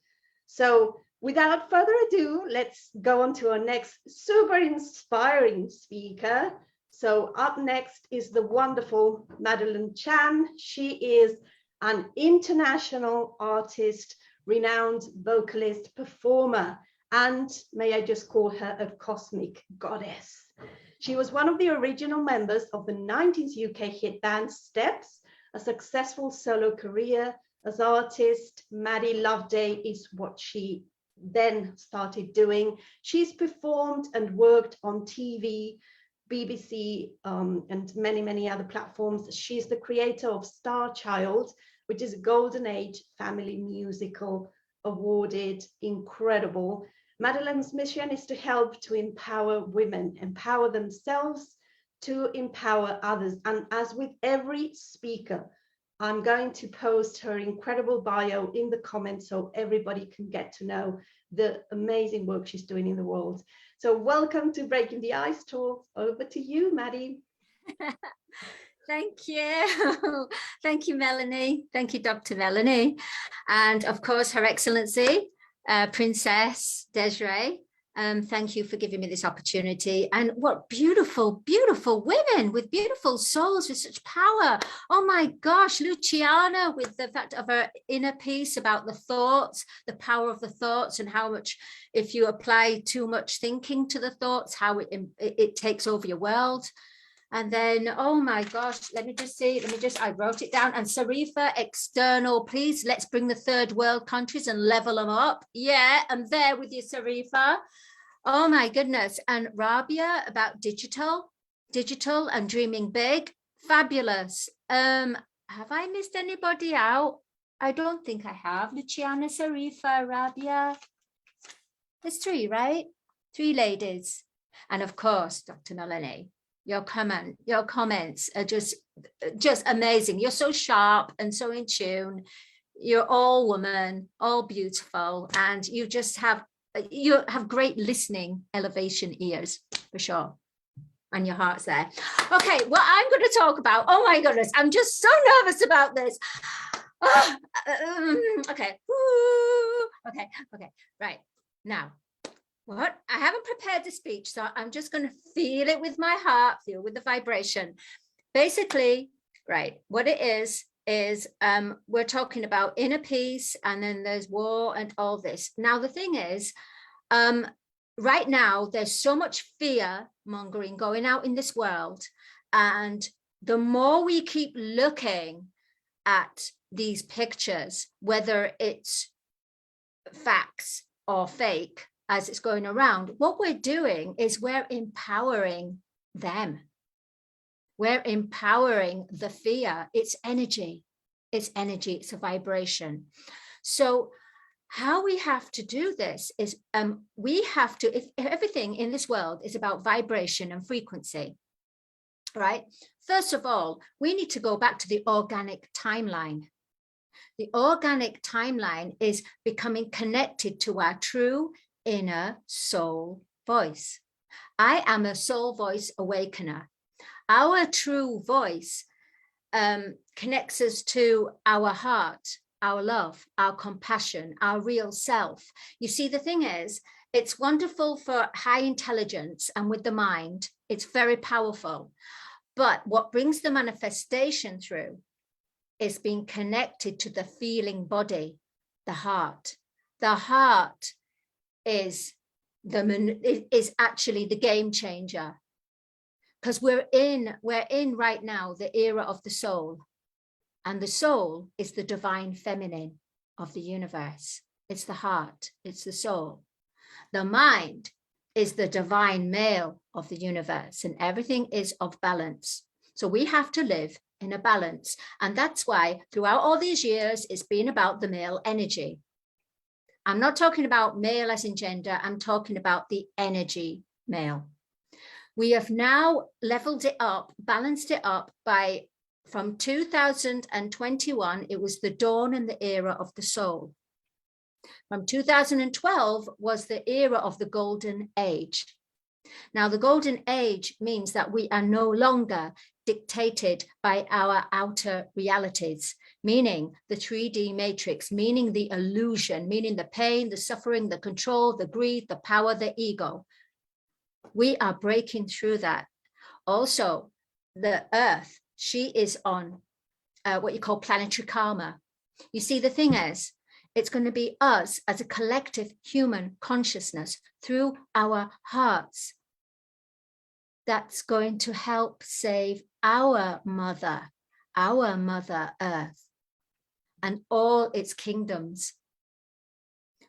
So without further ado, let's go on to our next super inspiring speaker. So up next is the wonderful Madeline Chan. She is an international artist, renowned vocalist, performer, and may I just call her a cosmic goddess. She was one of the original members of the 90s UK hit band Steps, a successful solo career as artist. Maddie Loveday is what she then started doing. She's performed and worked on TV, BBC, and many, many other platforms. She's the creator of Star Child, which is a golden age family musical, awarded, incredible. Madeline's mission is to help to empower women, empower themselves, to empower others. And as with every speaker, I'm going to post her incredible bio in the comments so everybody can get to know the amazing work she's doing in the world. So welcome to Breaking the Ice Talk. Over to you, Maddie. Thank you. Thank you, Melanie. Thank you, Dr. Melanie. And of course, Her Excellency, Princess Desiree. Thank you for giving me this opportunity. And what beautiful, beautiful women with beautiful souls with such power. Oh my gosh, Luciana, with the fact of her inner peace about the thoughts, the power of the thoughts, and how much, if you apply too much thinking to the thoughts, how it takes over your world. And then, oh my gosh, let me just see, I wrote it down. And Sarifa, external, please, let's bring the third world countries and level them up. Yeah, I'm there with you, Sarifa. Oh my goodness. And Rabia about digital and dreaming big. Fabulous. Have I missed anybody out? I don't think I have. Luciana, Sarifa, Rabia. There's 3, right? 3 ladies. And of course, Dr. Melanie. Your comments are just amazing. You're so sharp and so in tune. You're all women, all beautiful, and you have great listening elevation ears for sure. And your heart's there. Okay, what I'm going to talk about. Oh my goodness, I'm just so nervous about this. Okay. Okay. Right now. What? I haven't prepared the speech, so I'm just going to feel it with my heart, feel with the vibration. Basically, right, what it is we're talking about inner peace, and then there's war and all this. Now, the thing is, right now, there's so much fear mongering going out in this world. And the more we keep looking at these pictures, whether it's facts or fake, as it's going around, what we're doing is we're empowering them. We're empowering the fear. It's energy. It's energy. It's a vibration. So how we have to do this is we have to, if everything in this world is about vibration and frequency, right? First of all, we need to go back to the organic timeline. The organic timeline is becoming connected to our true inner soul voice. I am a soul voice awakener. Our true voice connects us to our heart, our love, our compassion, our real self. You see, the thing is, it's wonderful for high intelligence and with the mind, it's very powerful. But what brings the manifestation through is being connected to the feeling body, the heart. The heart is actually the game changer, because we're in right now the era of the soul, and the soul is the divine feminine of the universe. It's the heart, it's the soul. The mind is the divine male of the universe, and everything is of balance. So we have to live in a balance, and that's why throughout all these years it's been about the male energy. I'm not talking about male as in gender, I'm talking about the energy male. We have now leveled it up, balanced it up by, from 2021, it was the dawn and the era of the soul. From 2012 was the era of the golden age. Now, the golden age means that we are no longer dictated by our outer realities, meaning the 3D matrix, meaning the illusion, meaning the pain, the suffering, the control, the greed, the power, the ego. We are breaking through that. Also, the Earth, she is on what you call planetary karma. You see, the thing is, it's going to be us as a collective human consciousness through our hearts that's going to help save our Mother Earth, and all its kingdoms.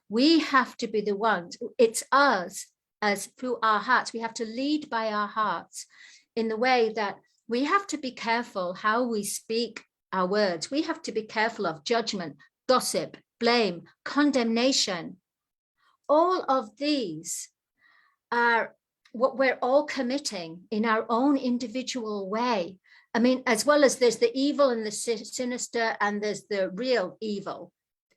We have to be the ones, it's us, as through our hearts, we have to lead by our hearts in the way that we have to be careful how we speak our words. We have to be careful of judgment, gossip, blame, condemnation. All of these are what we're all committing in our own individual way. I mean, as well as there's the evil and the sinister, and there's the real evil.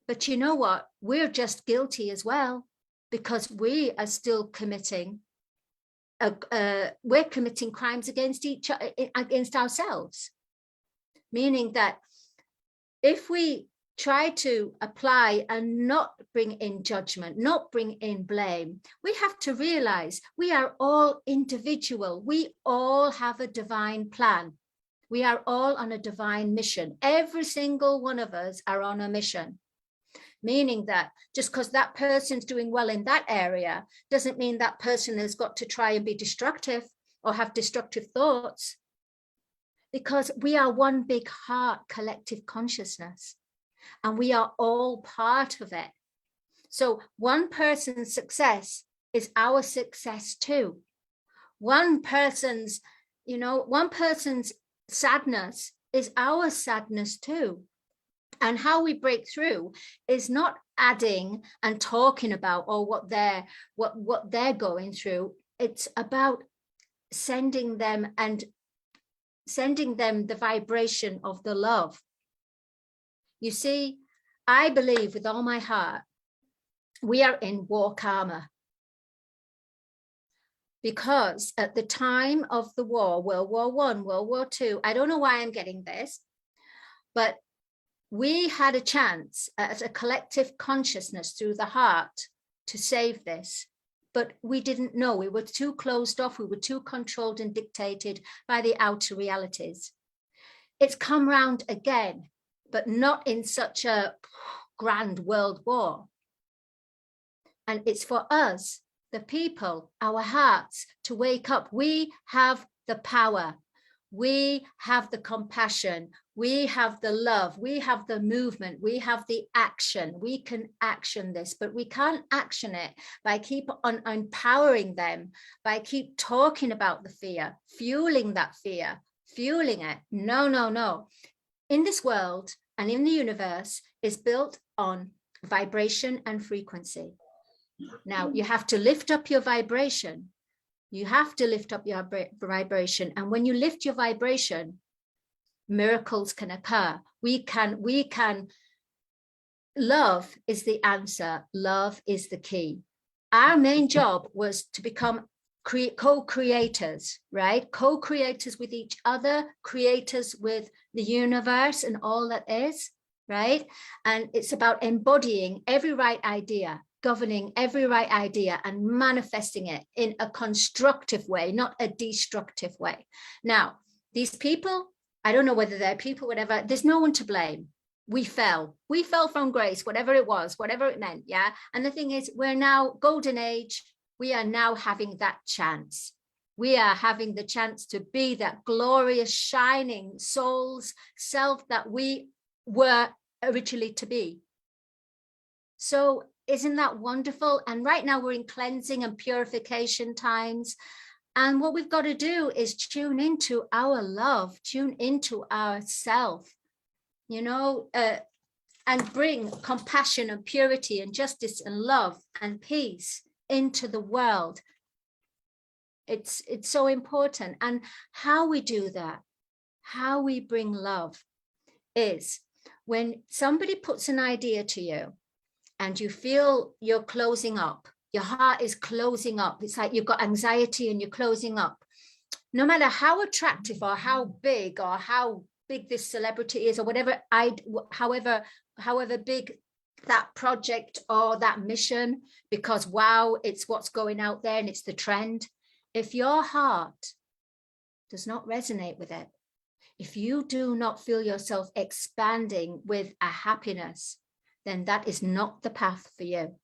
But you know what? We're just guilty as well, because we are still committing, we're committing crimes against against ourselves. Meaning that if we try to apply and not bring in judgment, not bring in blame, we have to realize we are all individual. We all have a divine plan. We are all on a divine mission. Every single one of us are on a mission. Meaning that just because that person's doing well in that area doesn't mean that person has got to try and be destructive or have destructive thoughts. Because we are one big heart collective consciousness, and we are all part of it. So one person's success is our success too. One person's sadness is our sadness too. And how we break through is not adding and talking about what they're going through. It's about sending them the vibration of the love. You see, I believe with all my heart, we are in war karma. Because at the time of the war, World War I, World War II, I don't know why I'm getting this, but we had a chance as a collective consciousness through the heart to save this. But we didn't know. We were too closed off. We were too controlled and dictated by the outer realities. It's come round again, but not in such a grand world war. And it's for us, the people, our hearts, to wake up. We have the power. We have the compassion. We have the love. We have the movement. We have the action. We can action this, but we can't action it by keep on empowering them, by keep talking about the fear, fueling that fear, fueling it. No, no, no. In this world and in the universe is built on vibration and frequency. Now you have to lift up your vibration. You have to lift up your vibration. And when you lift your vibration, miracles can occur. We can, love is the answer. Love is the key. Our main job was to become co-creators, right? Co-creators with each other, creators with the universe and all that is, right? And it's about embodying every right idea, governing every right idea and manifesting it in a constructive way, not a destructive way. Now, these people, I don't know whether they're people, whatever, there's no one to blame. We fell from grace, whatever it was, whatever it meant, yeah? And the thing is, we're now golden age. We are now having that chance. We are having the chance to be that glorious, shining souls, self that we were originally to be. So isn't that wonderful? And right now we're in cleansing and purification times. And what we've got to do is tune into our love, tune into ourself, and bring compassion and purity and justice and love and peace into the world. It's so important. And how we do that, how we bring love, is when somebody puts an idea to you and you feel you're closing up, your heart is closing up. It's like you've got anxiety and you're closing up. No matter how attractive or how big this celebrity is, or however big that project or that mission, because wow, it's what's going out there and it's the trend. If your heart does not resonate with it, if you do not feel yourself expanding with a happiness, then that is not the path for you.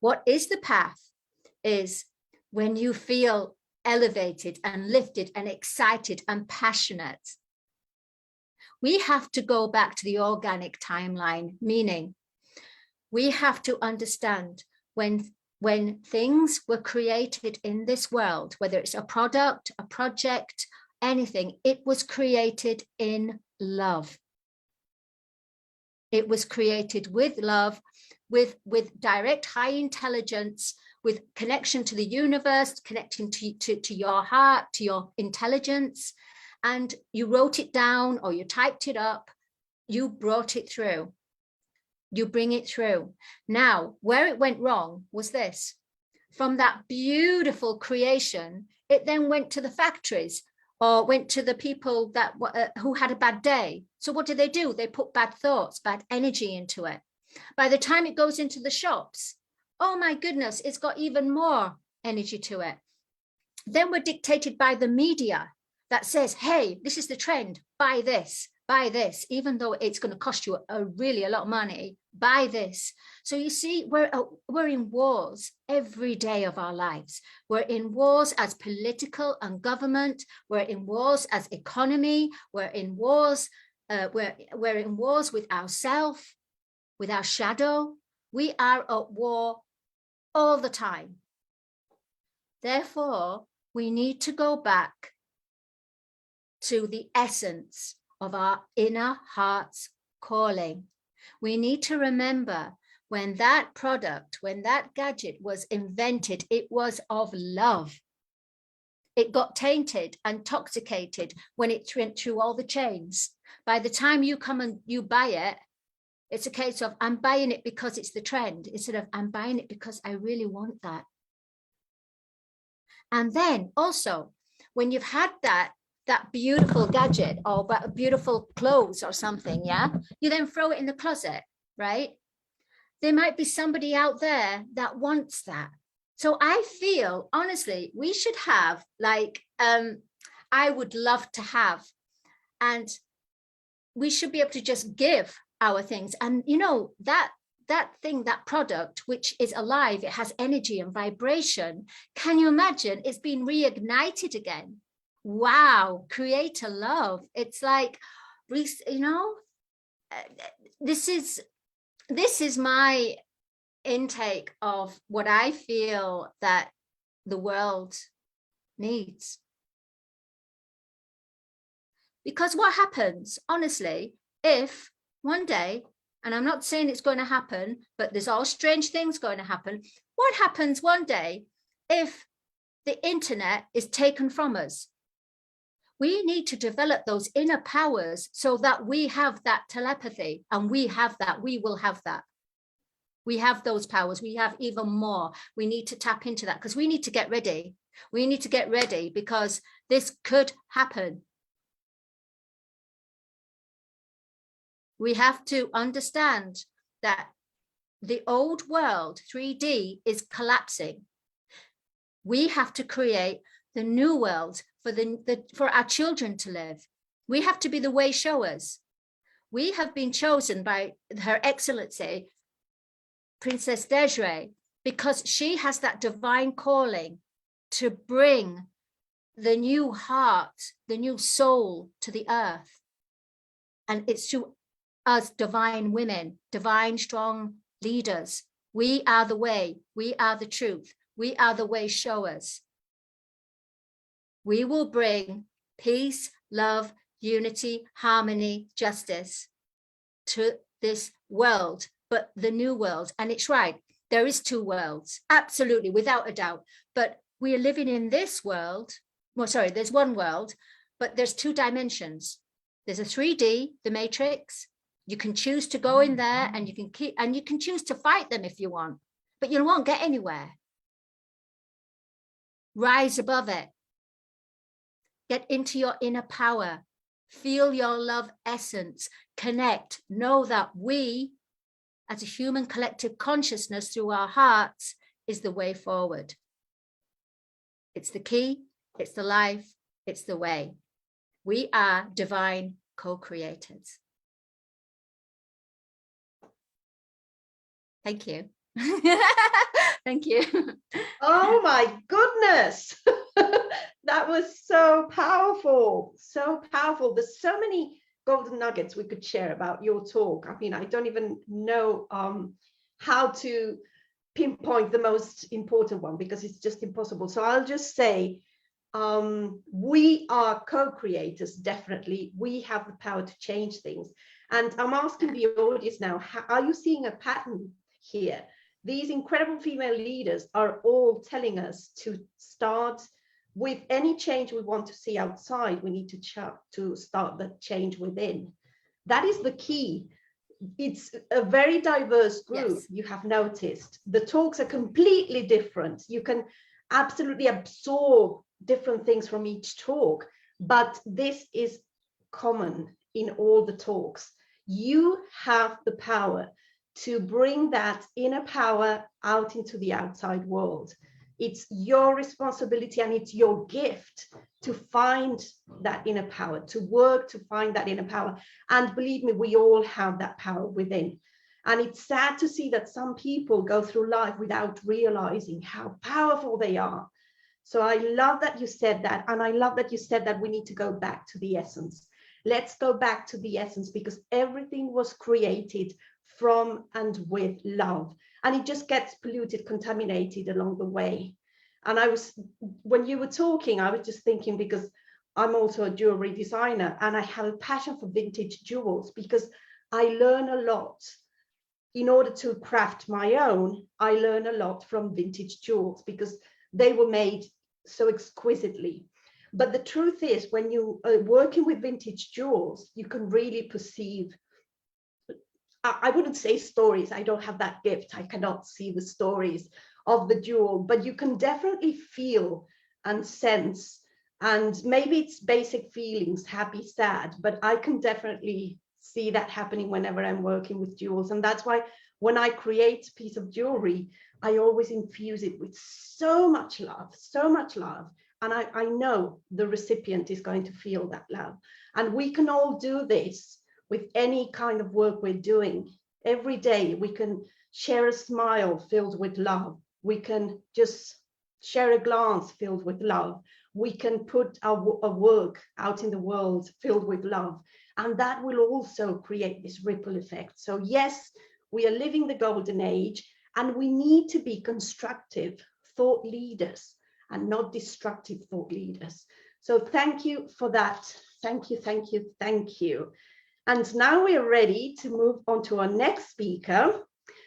What is the path is when you feel elevated and lifted and excited and passionate. We have to go back to the organic timeline, meaning we have to understand when things were created in this world, whether it's a product, a project, anything, it was created in love. It was created with love, with direct high intelligence, with connection to the universe, connecting to your heart, to your intelligence. And you wrote it down or you typed it up, you brought it through. You bring it through. Now, where it went wrong was this. From that beautiful creation, it then went to the factories or went to the people that who had a bad day. So what do? They put bad thoughts, bad energy into it. By the time it goes into the shops, oh my goodness, it's got even more energy to it. Then we're dictated by the media that says, hey, this is the trend, buy this, even though it's going to cost you really a lot of money, buy this. So you see, we're in wars every day of our lives. We're in wars as political and government. We're in wars as economy. We're in wars. We're in wars with ourselves, with our shadow. We are at war all the time. Therefore, we need to go back to the essence of our inner heart's calling. We need to remember when that product, when that gadget was invented, it was of love. It got tainted, intoxicated when it went through all the chains. By the time you come and you buy it, it's a case of, I'm buying it because it's the trend, instead of I'm buying it because I really want that. And then also, when you've had that beautiful gadget or beautiful clothes or something, yeah, you then throw it in the closet, right? There might be somebody out there that wants that. So I feel, honestly, we should have like, I would love to have, and we should be able to just give our things. And you know, that thing, that product, which is alive, it has energy and vibration. Can you imagine it's been reignited again? Wow, create a love. It's like, you know, this is my intake of what I feel that the world needs. Because what happens, honestly, if one day, and I'm not saying it's going to happen, but there's all strange things going to happen. What happens one day if the internet is taken from us? We need to develop those inner powers so that we have that telepathy, and we will have that. We have those powers. We have even more. We need to tap into that because we need to get ready. We need to get ready because this could happen. We have to understand that the old world, 3D, is collapsing. We have to create the new world for our children to live. We have to be the way showers. We have been chosen by Her Excellency, Princess Desiree, because she has that divine calling to bring the new heart, the new soul to the earth. And it's to us divine women, divine strong leaders. We are the way, we are the truth, we are the way showers. We will bring peace, love, unity, harmony, justice to this world, but the new world. And it's right, there is two worlds, absolutely, without a doubt. But we are living in this world. Well, sorry, there's one world, but there's two dimensions. There's a 3D, the Matrix. You can choose to go in there, and you can choose to fight them if you want, but you won't get anywhere. Rise above it. Get into your inner power. Feel your love essence. Connect. Know that we, as a human collective consciousness through our hearts, is the way forward. It's the key. It's the life. It's the way. We are divine co-creators. Thank you. Thank you. Oh my goodness. That was so powerful. So powerful. There's so many golden nuggets we could share about your talk. I mean, I don't even know how to pinpoint the most important one because it's just impossible. So I'll just say, we are co-creators, definitely. We have the power to change things. And I'm asking the audience now, are you seeing a pattern here? These incredible female leaders are all telling us to start with any change we want to see outside. We need to start the change within. That is the key. It's a very diverse group. Yes. You have noticed the talks are completely different. You can absolutely absorb different things from each talk, but this is common in all the talks. You have the power to bring that inner power out into the outside world. It's your responsibility and it's your gift to find that inner power, to work to find that inner power. And believe me, we all have that power within. And it's sad to see that some people go through life without realizing how powerful they are. So I love that you said that. And I love that you said that we need to go back to the essence. Let's go back to the essence, because everything was created from and with love. And it just gets polluted, contaminated along the way. And when you were talking, I was just thinking, because I'm also a jewelry designer and I have a passion for vintage jewels, because I learn a lot. In order to craft my own, I learn a lot from vintage jewels because they were made so exquisitely. But the truth is, when you are working with vintage jewels, you can really perceive, I wouldn't say stories, I don't have that gift, I cannot see the stories of the jewel, but you can definitely feel and sense, and maybe it's basic feelings, happy, sad, but I can definitely see that happening whenever I'm working with jewels. And that's why when I create a piece of jewelry, I always infuse it with so much love, so much love. And I know the recipient is going to feel that love. And we can all do this with any kind of work we're doing. Every day we can share a smile filled with love. We can just share a glance filled with love. We can put our work out in the world filled with love. And that will also create this ripple effect. So yes, we are living the golden age, and we need to be constructive thought leaders and not destructive thought leaders. So thank you for that. Thank you, thank you, thank you. And now we are ready to move on to our next speaker.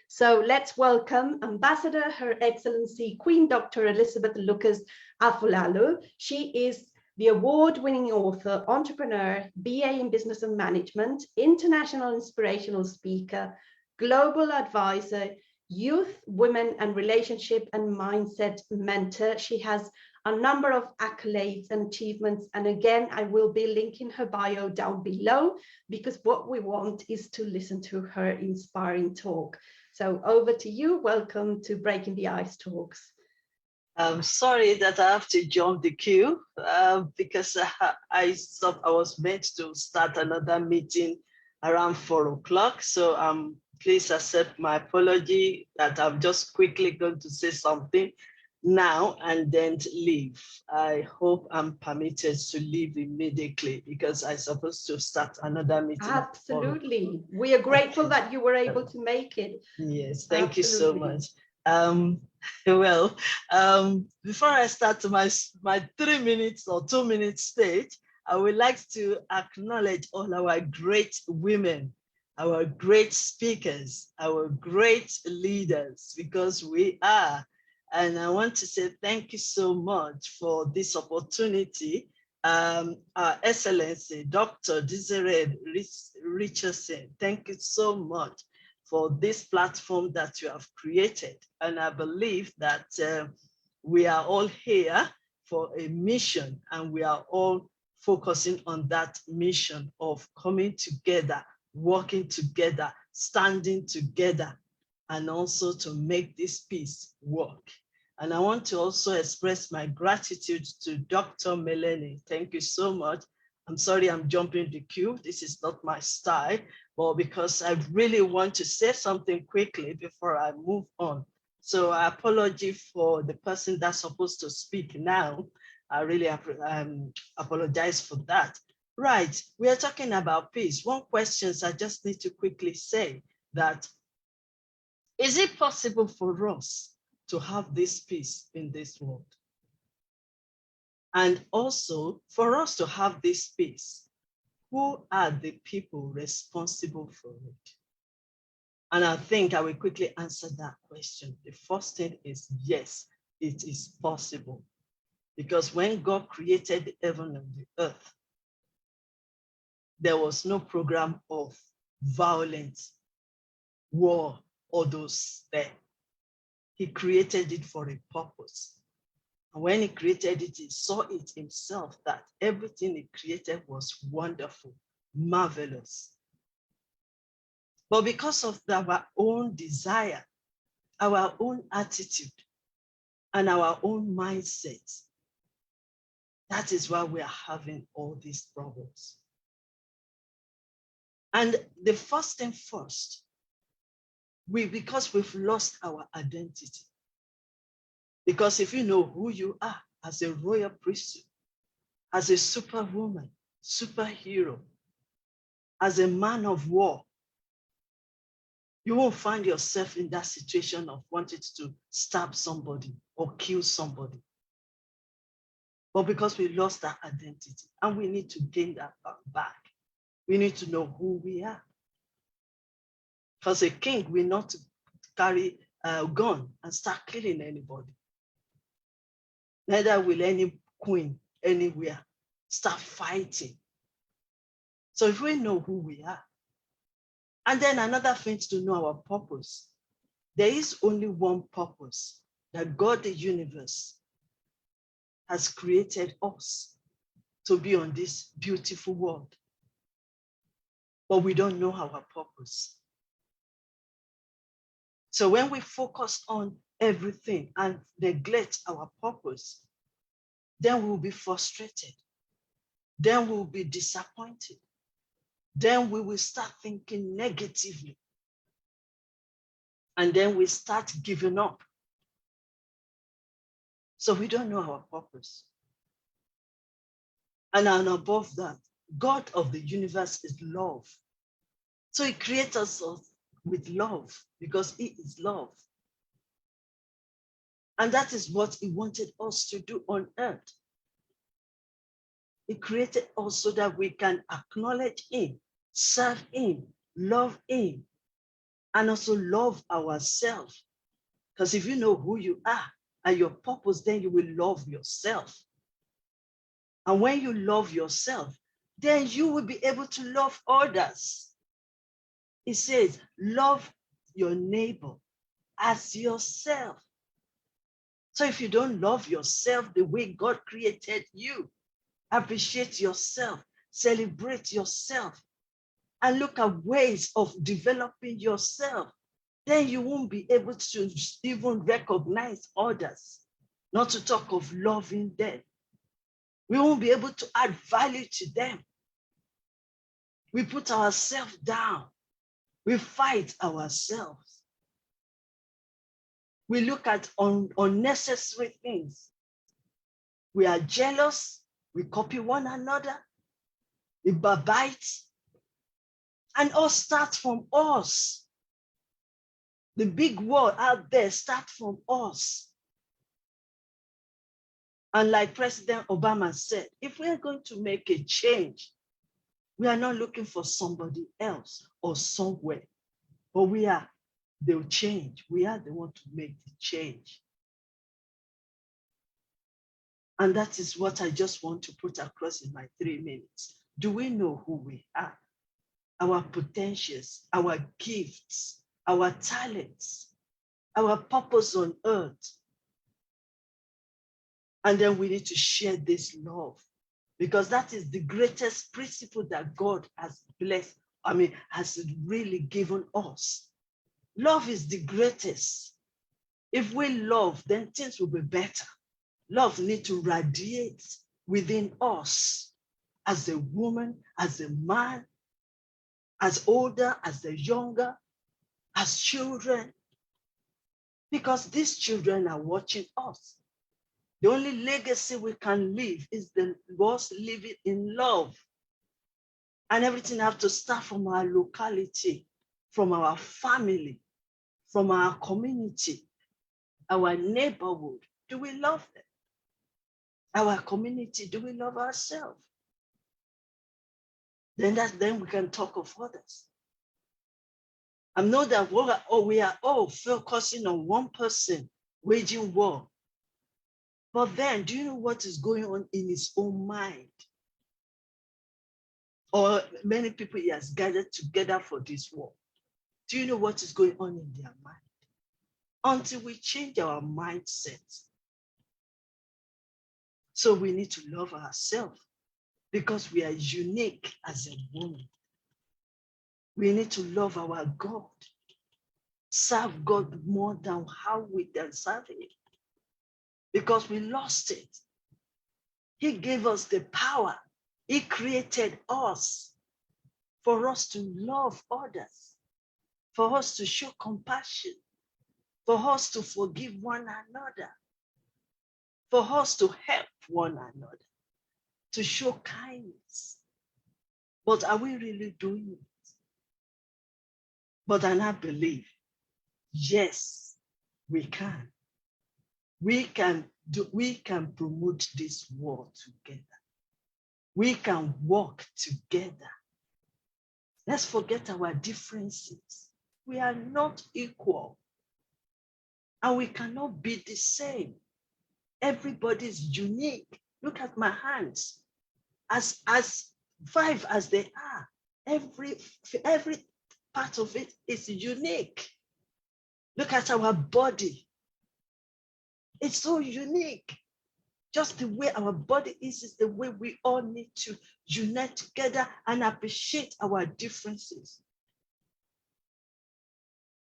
So let's welcome Ambassador Her Excellency Queen Dr. Elizabeth Lucas Afolalu. She is the award-winning author, entrepreneur, BA in Business and Management, international inspirational speaker, global advisor, youth, women and relationship and mindset mentor. She has a number of accolades and achievements. And again, I will be linking her bio down below, because what we want is to listen to her inspiring talk. So over to you. Welcome to Breaking the Ice Talks. I'm sorry that I have to jump the queue because I was meant to start another meeting around 4 o'clock. So please accept my apology that I'm just quickly going to say something now and then leave. I hope I'm permitted to leave immediately because I'm supposed to start another meeting. Absolutely. We are grateful that you were able to make it. Yes, thank Absolutely. you so much. Before I start my 3 minutes or 2 minute stage, I would like to acknowledge all our great women, our great speakers, our great leaders, because we are. And I want to say thank you so much for this opportunity. Our Excellency, Dr. Desiree Richardson, thank you so much for this platform that you have created. And I believe that we are all here for a mission, and we are all focusing on that mission of coming together, working together, standing together, and also to make this peace work. And I want to also express my gratitude to Dr. Melanie. Thank you so much. I'm sorry I'm jumping the queue. This is not my style, but because I really want to say something quickly before I move on. So I apologize for the person that's supposed to speak now. I really apologize for that. Right, we are talking about peace. One question I just need to quickly say that, is it possible for us to have this peace in this world? And also, for us to have this peace, who are the people responsible for it? And I think I will quickly answer that question. The first thing is yes, it is possible. Because when God created the heaven and the earth, there was no program of violence, war, or those there. He created it for a purpose. And when he created it, he saw it himself that everything he created was wonderful, marvelous. But because of our own desire, our own attitude, and our own mindset, that is why we are having all these problems. And the first thing first, because we've lost our identity. Because if you know who you are as a royal priesthood, as a superwoman, superhero, as a man of war, you won't find yourself in that situation of wanting to stab somebody or kill somebody. But because we lost that identity and we need to gain that back, we need to know who we are. Because a king will not carry a gun and start killing anybody. Neither will any queen anywhere start fighting. So if we know who we are, and then another thing to know our purpose. There is only one purpose, that God, the universe, has created us to be on this beautiful world. But we don't know our purpose. So when we focus on everything and neglect our purpose, then we'll be frustrated. Then we'll be disappointed. Then we will start thinking negatively. And then we start giving up. So we don't know our purpose. And above that, God of the universe is love. So he created us with love because he is love. And that is what he wanted us to do on earth. He created us so that we can acknowledge him, serve him, love him, and also love ourselves. Because if you know who you are and your purpose, then you will love yourself. And when you love yourself, then you will be able to love others. It says, love your neighbor as yourself. So if you don't love yourself the way God created you, appreciate yourself, celebrate yourself, and look at ways of developing yourself, then you won't be able to even recognize others, not to talk of loving them. We won't be able to add value to them. We put ourselves down. We fight ourselves. We look at unnecessary things. We are jealous. We copy one another. We backbite. And all starts from us. The big war out there starts from us. And like President Obama said, if we are going to make a change, we are not looking for somebody else or somewhere, but we are the change. We are the one to make the change. And that is what I just want to put across in my 3 minutes. Do we know who we are? Our potentials, our gifts, our talents, our purpose on earth. And then we need to share this love, because that is the greatest principle that God has blessed, has really given us. Love is the greatest. If we love, then things will be better. Love needs to radiate within us as a woman, as a man, as older, as the younger, as children, because these children are watching us. The only legacy we can leave is the was living in love. And everything has to start from our locality, from our family, from our community, our neighborhood. Do we love them? Our community, do we love ourselves? Then we can talk of others. I know that we are all focusing on one person waging war. But then, do you know what is going on in his own mind? Or many people he has gathered together for this war. Do you know what is going on in their mind? Until we change our mindset. So we need to love ourselves because we are unique as a woman. We need to love our God. Serve God more than how we can serve Him. Because we lost it. He gave us the power. He created us for us to love others, for us to show compassion, for us to forgive one another, for us to help one another, to show kindness. But are we really doing it? But I believe, yes, we can. We can promote this war together. We can work together. Let's forget our differences. We are not equal. And we cannot be the same. Everybody is unique. Look at my hands. As five as they are, every part of it is unique. Look at our body. It's so unique. Just the way our body is the way we all need to unite together and appreciate our differences.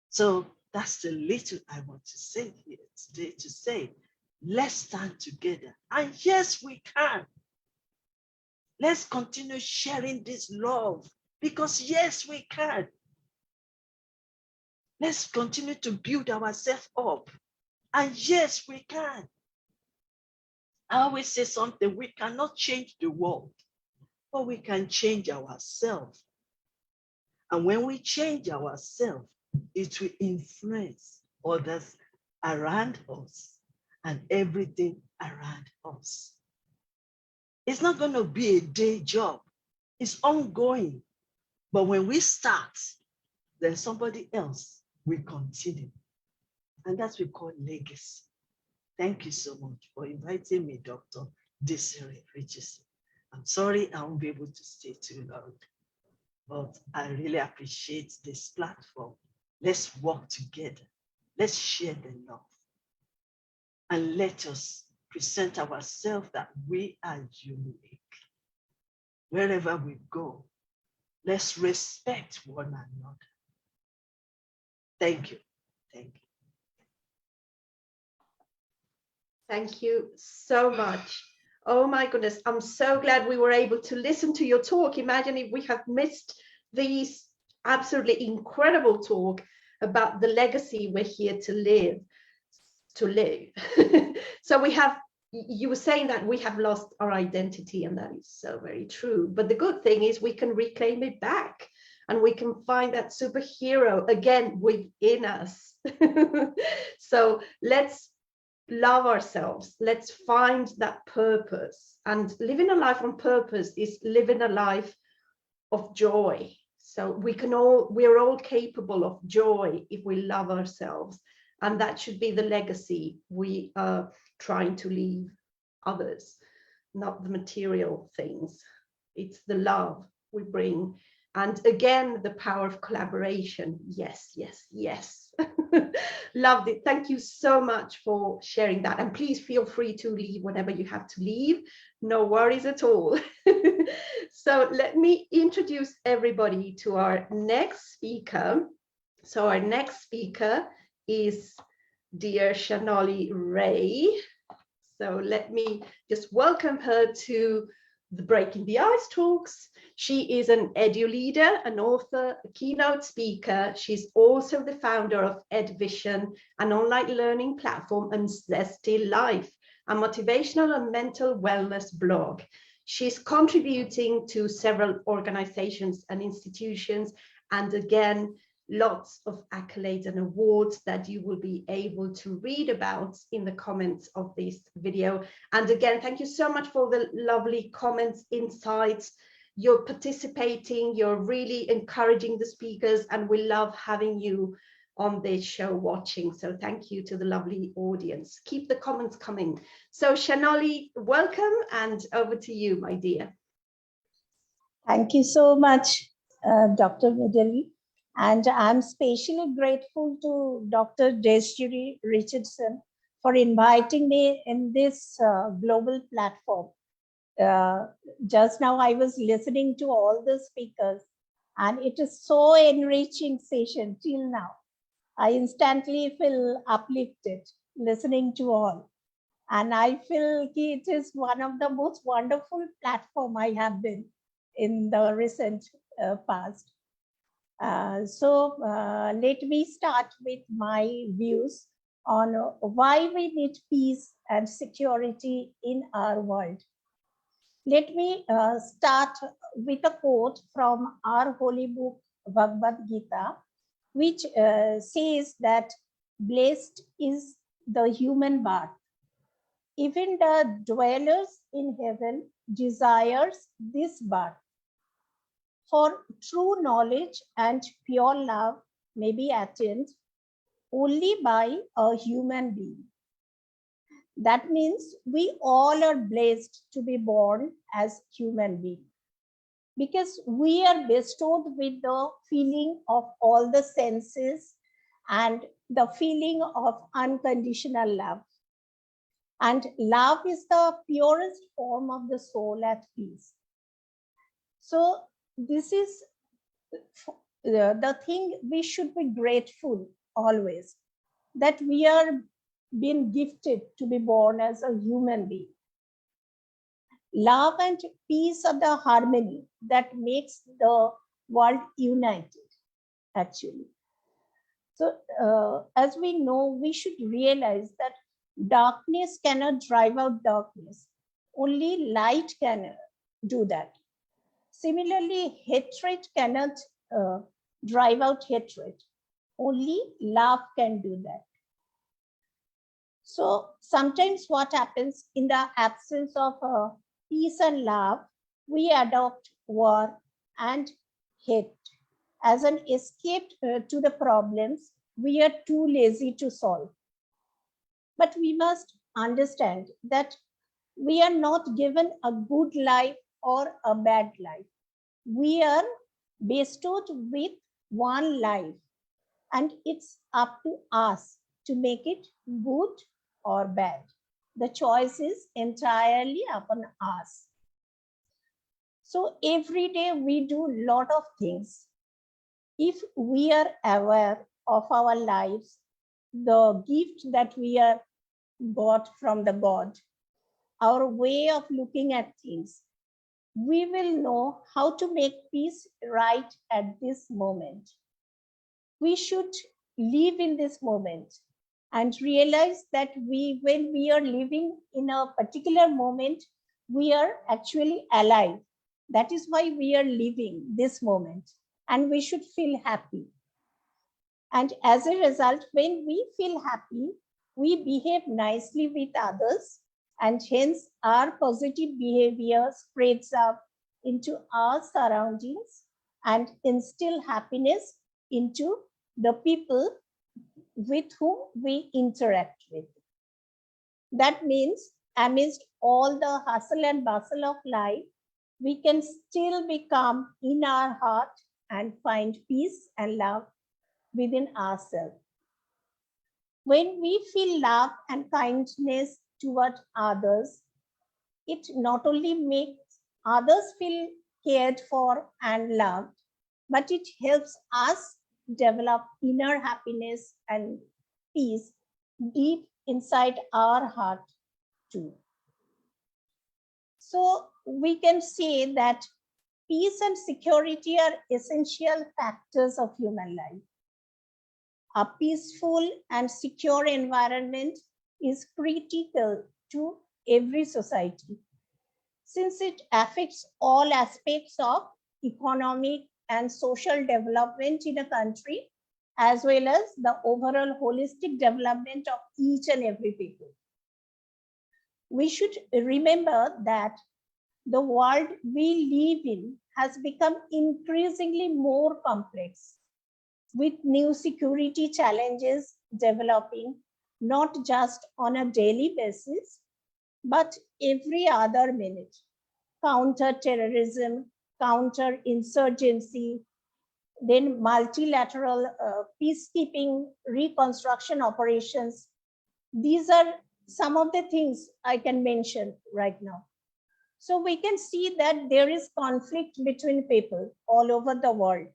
So that's the little I want to say here today, to say, let's stand together. And yes, we can. Let's continue sharing this love because yes, we can. Let's continue to build ourselves up. And yes, we can. I always say something, we cannot change the world, but we can change ourselves. And when we change ourselves, it will influence others around us and everything around us. It's not going to be a day job. It's ongoing. But when we start, then somebody else will continue. And that's what we call legacy. Thank you so much for inviting me, Dr. Desiree Richardson. I'm sorry I won't be able to stay too long, but I really appreciate this platform. Let's work together. Let's share the love. And let us present ourselves that we are unique. Wherever we go, let's respect one another. Thank you. Thank you. Thank you so much. Oh my goodness, I'm so glad we were able to listen to your talk. Imagine if we have missed these absolutely incredible talk about the legacy we're here to live. So you were saying that we have lost our identity, and that is so very true. But the good thing is we can reclaim it back and we can find that superhero again within us. So let's love ourselves. Let's find that purpose. And living a life on purpose is living a life of joy. So we're all capable of joy if we love ourselves. And that should be the legacy we are trying to leave others, not the material things. It's the love we bring. And again, the power of collaboration. Yes, yes, yes. Loved it. Thank you so much for sharing that. And please feel free to leave whatever you have to leave. No worries at all. So let me introduce everybody to our next speaker. So our next speaker is dear Shanoli Ray. So let me just welcome her to the Breaking the Ice talks. She is an edu leader, an author, a keynote speaker. She's also the founder of EdVision, an online learning platform, and Zesty Life, a motivational and mental wellness blog. She's contributing to several organizations and institutions, and again, lots of accolades and awards that you will be able to read about in the comments of this video. And again, thank you so much for the lovely comments, insights. You're participating, you're really encouraging the speakers, and we love having you on this show watching. So thank you to the lovely audience. Keep the comments coming. So Shanoli, welcome, and over to you, my dear. Thank you so much, Dr. Vidali. And I'm especially grateful to Dr. Desiree Richardson for inviting me in this global platform. Just now I was listening to all the speakers, and it is so enriching session till now. I instantly feel uplifted listening to all. And I feel it is one of the most wonderful platform I have been in the recent past. Let me start with my views on why we need peace and security in our world. Let me start with a quote from our holy book, Bhagavad Gita, which says that blessed is the human birth. Even the dwellers in heaven desires this birth. For true knowledge and pure love may be attained only by a human being. That means we all are blessed to be born as human beings, because we are bestowed with the feeling of all the senses and the feeling of unconditional love. And love is the purest form of the soul at peace. So this is the thing we should be grateful always, that we are being gifted to be born as a human being. Love and peace are the harmony that makes the world united, actually. So as we know, we should realize that darkness cannot drive out darkness. Only light can do that. Similarly, hatred cannot drive out hatred. Only love can do that. So sometimes what happens, in the absence of peace and love, we adopt war and hate as an escape to the problems we are too lazy to solve. But we must understand that we are not given a good life or a bad life. We are bestowed with one life, and it's up to us to make it good or bad. The choice is entirely upon us. So every day we do a lot of things. If we are aware of our lives, the gift that we are got from the God, our way of looking at things, we will know how to make peace right at this moment. We should live in this moment and realize that when we are living in a particular moment, we are actually alive. That is why we are living this moment, and we should feel happy. And as a result, when we feel happy, we behave nicely with others, and hence our positive behavior spreads up into our surroundings and instill happiness into the people with whom we interact with. That means amidst all the hustle and bustle of life, we can still be calm in our heart and find peace and love within ourselves. When we feel love and kindness toward others, it not only makes others feel cared for and loved, but it helps us develop inner happiness and peace deep inside our heart too. So we can say that peace and security are essential factors of human life. A peaceful and secure environment is critical to every society, since it affects all aspects of economic and social development in a country, as well as the overall holistic development of each and every people. We should remember that the world we live in has become increasingly more complex, with new security challenges developing not just on a daily basis, but every other minute. Counter-terrorism, counter-insurgency, then multilateral peacekeeping reconstruction operations. These are some of the things I can mention right now. So we can see that there is conflict between people all over the world.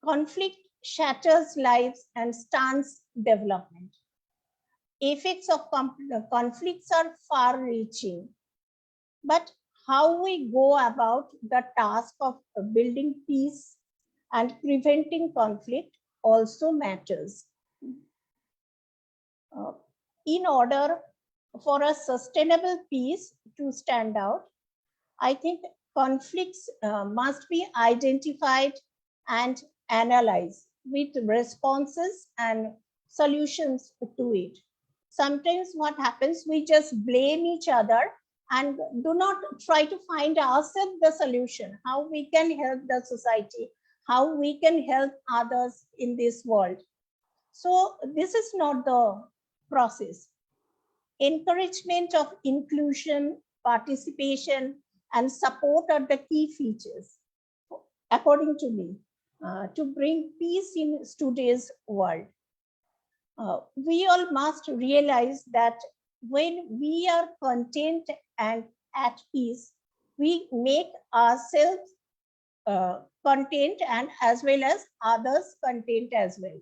Conflict shatters lives and stunts development. Effects of conflicts are far-reaching, but how we go about the task of building peace and preventing conflict also matters. In order for a sustainable peace to stand out, I think conflicts must be identified and analyzed with responses and solutions to it. Sometimes what happens, we just blame each other and do not try to find ourselves the solution, how we can help the society, how we can help others in this world. So this is not the process. Encouragement of inclusion, participation, and support are the key features, according to me, to bring peace in today's world. We all must realize that when we are content and at peace, we make ourselves content and as well as others content as well.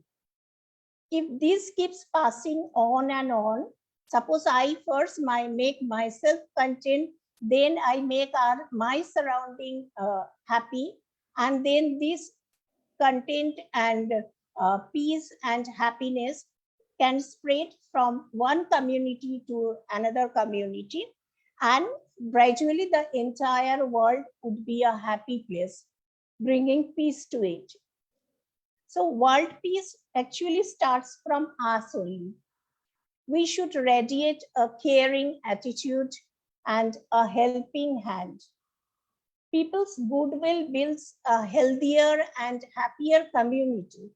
If this keeps passing on and on, suppose I first make myself content, then I make my surrounding happy, and then this content and peace and happiness can spread from one community to another community, and gradually the entire world would be a happy place, bringing peace to it. So world peace actually starts from us only. We should radiate a caring attitude and a helping hand. People's goodwill builds a healthier and happier community,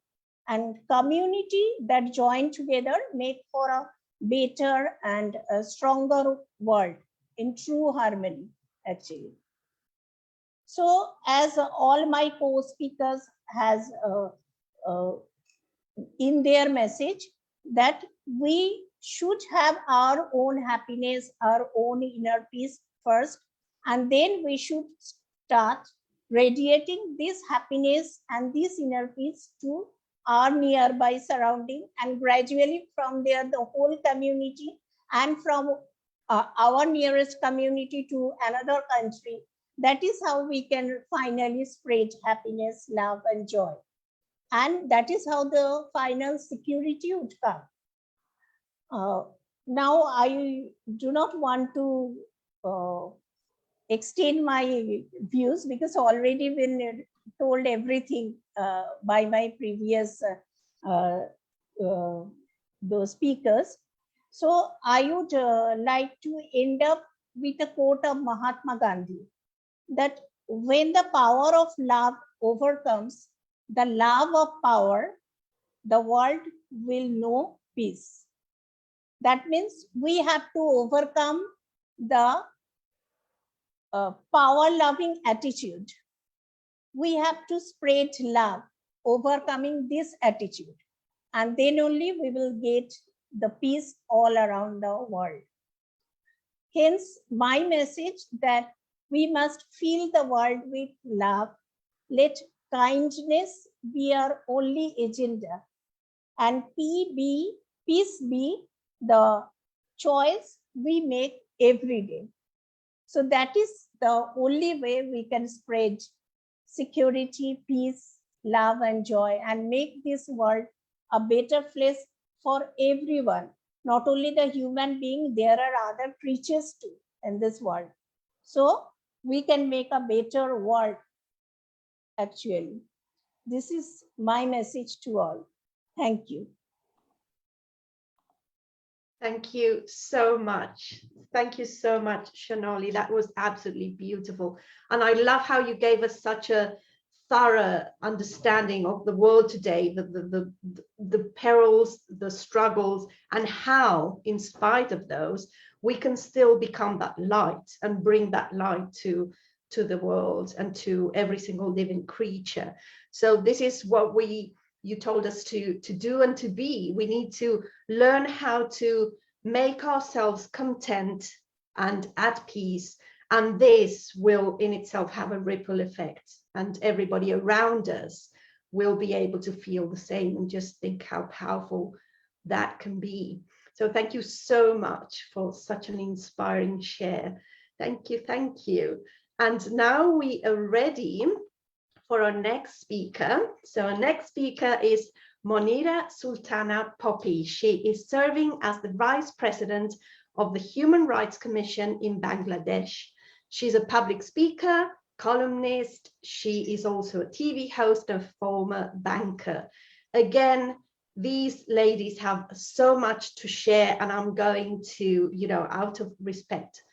and community that join together make for a better and a stronger world in true harmony, actually. So as all my co-speakers has in their message, that we should have our own happiness, our own inner peace first, and then we should start radiating this happiness and this inner peace to our nearby surrounding, and gradually from there the whole community, and from our nearest community to another country. That is how we can finally spread happiness, love, and joy. And that is how the final security would come. Now, I do not want to extend my views, because already been told everything by my previous those speakers. So I would like to end up with a quote of Mahatma Gandhi, that when the power of love overcomes the love of power, the world will know peace. That means we have to overcome the power-loving attitude. We have to spread love, overcoming this attitude, and then only we will get the peace all around the world. Hence, my message that we must fill the world with love. Let kindness be our only agenda, and peace peace be the choice we make every day. So that is the only way we can spread security, peace, love, and joy, and make this world a better place for everyone. Not only the human being, there are other creatures too in this world. So we can make a better world actually. This is my message to all. Thank you. Thank you so much. Thank you so much, Shanoli. That was absolutely beautiful. And I love how you gave us such a thorough understanding of the world today, the perils, the struggles, and how, in spite of those, we can still become that light and bring that light to the world and to every single living creature. So this is what you told us to do and to be. We need to learn how to make ourselves content and at peace. And this will in itself have a ripple effect, and everybody around us will be able to feel the same, and just think how powerful that can be. So thank you so much for such an inspiring share. Thank you, thank you. And now we are ready for our next speaker. So our next speaker is Monira Sultana Poppy. She is serving as the Vice President of the Human Rights Commission in Bangladesh. She's a public speaker, columnist. She is also a TV host and former banker. Again, these ladies have so much to share, and I'm going to, out of respect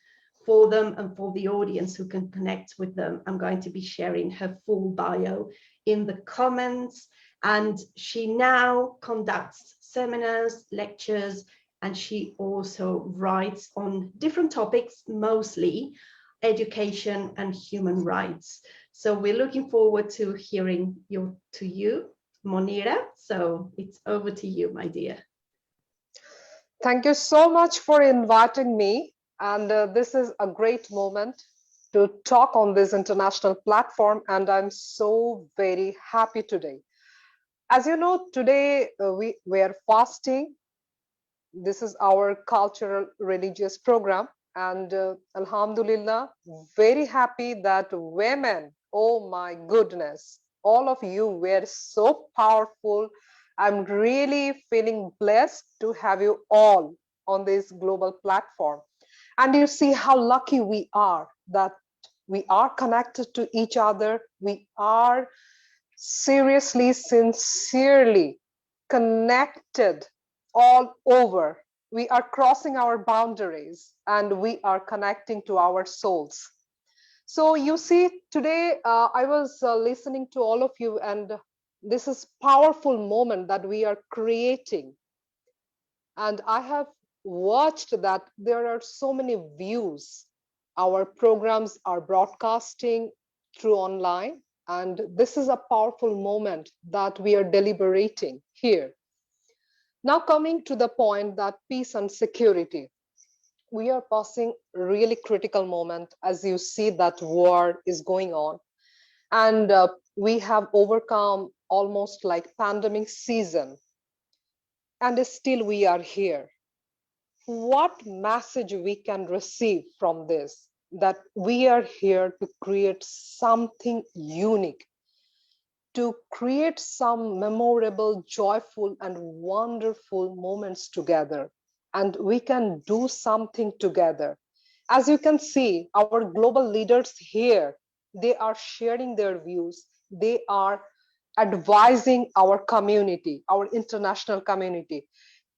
for them and for the audience who can connect with them, I'm going to be sharing her full bio in the comments. And she now conducts seminars, lectures, and she also writes on different topics, mostly education and human rights. So we're looking forward to hearing you, Monira. So it's over to you, my dear. Thank you so much for inviting me. And this is a great moment to talk on this international platform. And I'm so very happy today. As you know, today we are fasting. This is our cultural religious program. And Alhamdulillah, very happy that women, oh my goodness, all of you were so powerful. I'm really feeling blessed to have you all on this global platform. And you see how lucky we are that we are connected to each other. We are seriously, sincerely connected all over. We are crossing our boundaries and we are connecting to our souls. So you see, today I was listening to all of you, and this is powerful moment that we are creating. And I have watched that there are so many views. Our programs are broadcasting through online, and this is a powerful moment that we are deliberating here. Now coming to the point that peace and security, we are passing a really critical moment as you see that war is going on. And we have overcome almost like pandemic season, and still we are here. What message we can receive from this? That we are here to create something unique, to create some memorable, joyful, and wonderful moments together. And we can do something together. As you can see, our global leaders here, they are sharing their views. They are advising our community, our international community.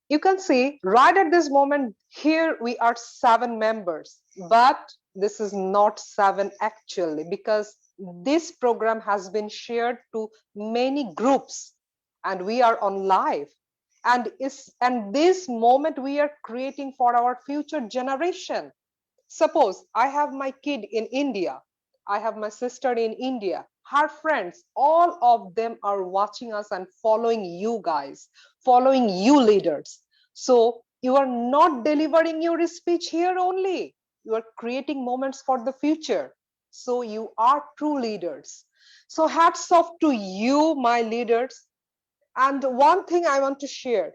You can see right at this moment, here we are 7 members, but this is not 7 actually, because this program has been shared to many groups and we are on live. And this moment we are creating for our future generation. Suppose I have my kid in India, I have my sister in India, her friends, all of them are watching us and following you guys, following you leaders. So you are not delivering your speech here only. You are creating moments for the future. So you are true leaders. So hats off to you, my leaders. And one thing I want to share,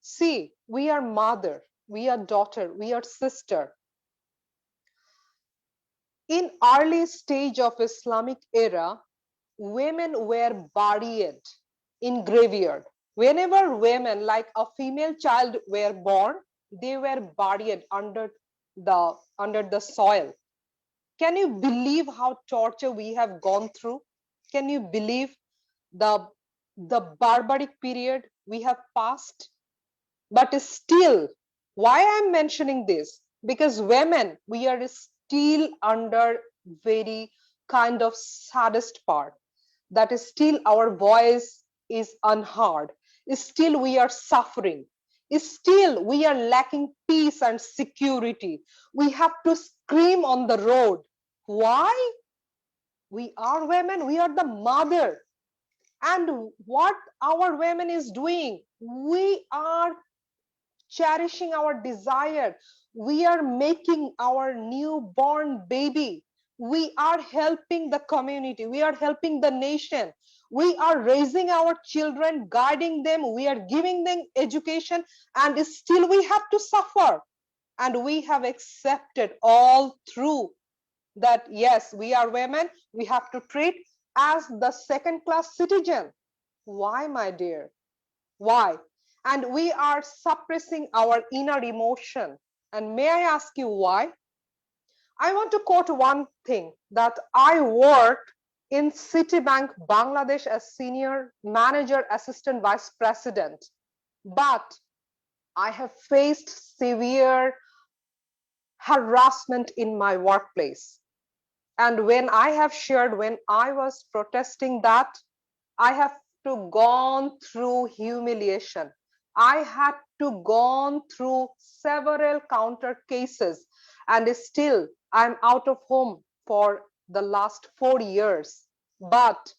See, we are mother, we are daughter, we are sister. In early stage of Islamic era, women were buried in graveyard. Whenever women, like a female child, were born, they were buried under the soil. Can you believe how torture we have gone through? Can you believe the barbaric period we have passed? But still, why I'm mentioning this? Because women, we are still under very kind of saddest part, that is still our voice is unheard, still we are suffering, still we are lacking peace and security. We have to scream on the road. Why? We are women, we are the mother. And what our women is doing, we are cherishing our desire. We are making our newborn baby. We are helping the community. We are helping the nation. We are raising our children, guiding them. We are giving them education, and still we have to suffer. And we have accepted all through that, yes, we are women. We have to treat as the second-class citizen. Why, my dear? Why? And we are suppressing our inner emotion. And may I ask you why? I want to quote one thing, that I worked in Citibank Bangladesh as senior manager, assistant vice president, but I have faced severe harassment in my workplace. And when I have shared, when I was protesting that, I have to gone through humiliation. I had to gone through several counter cases, and still I'm out of home for the last 4 years. But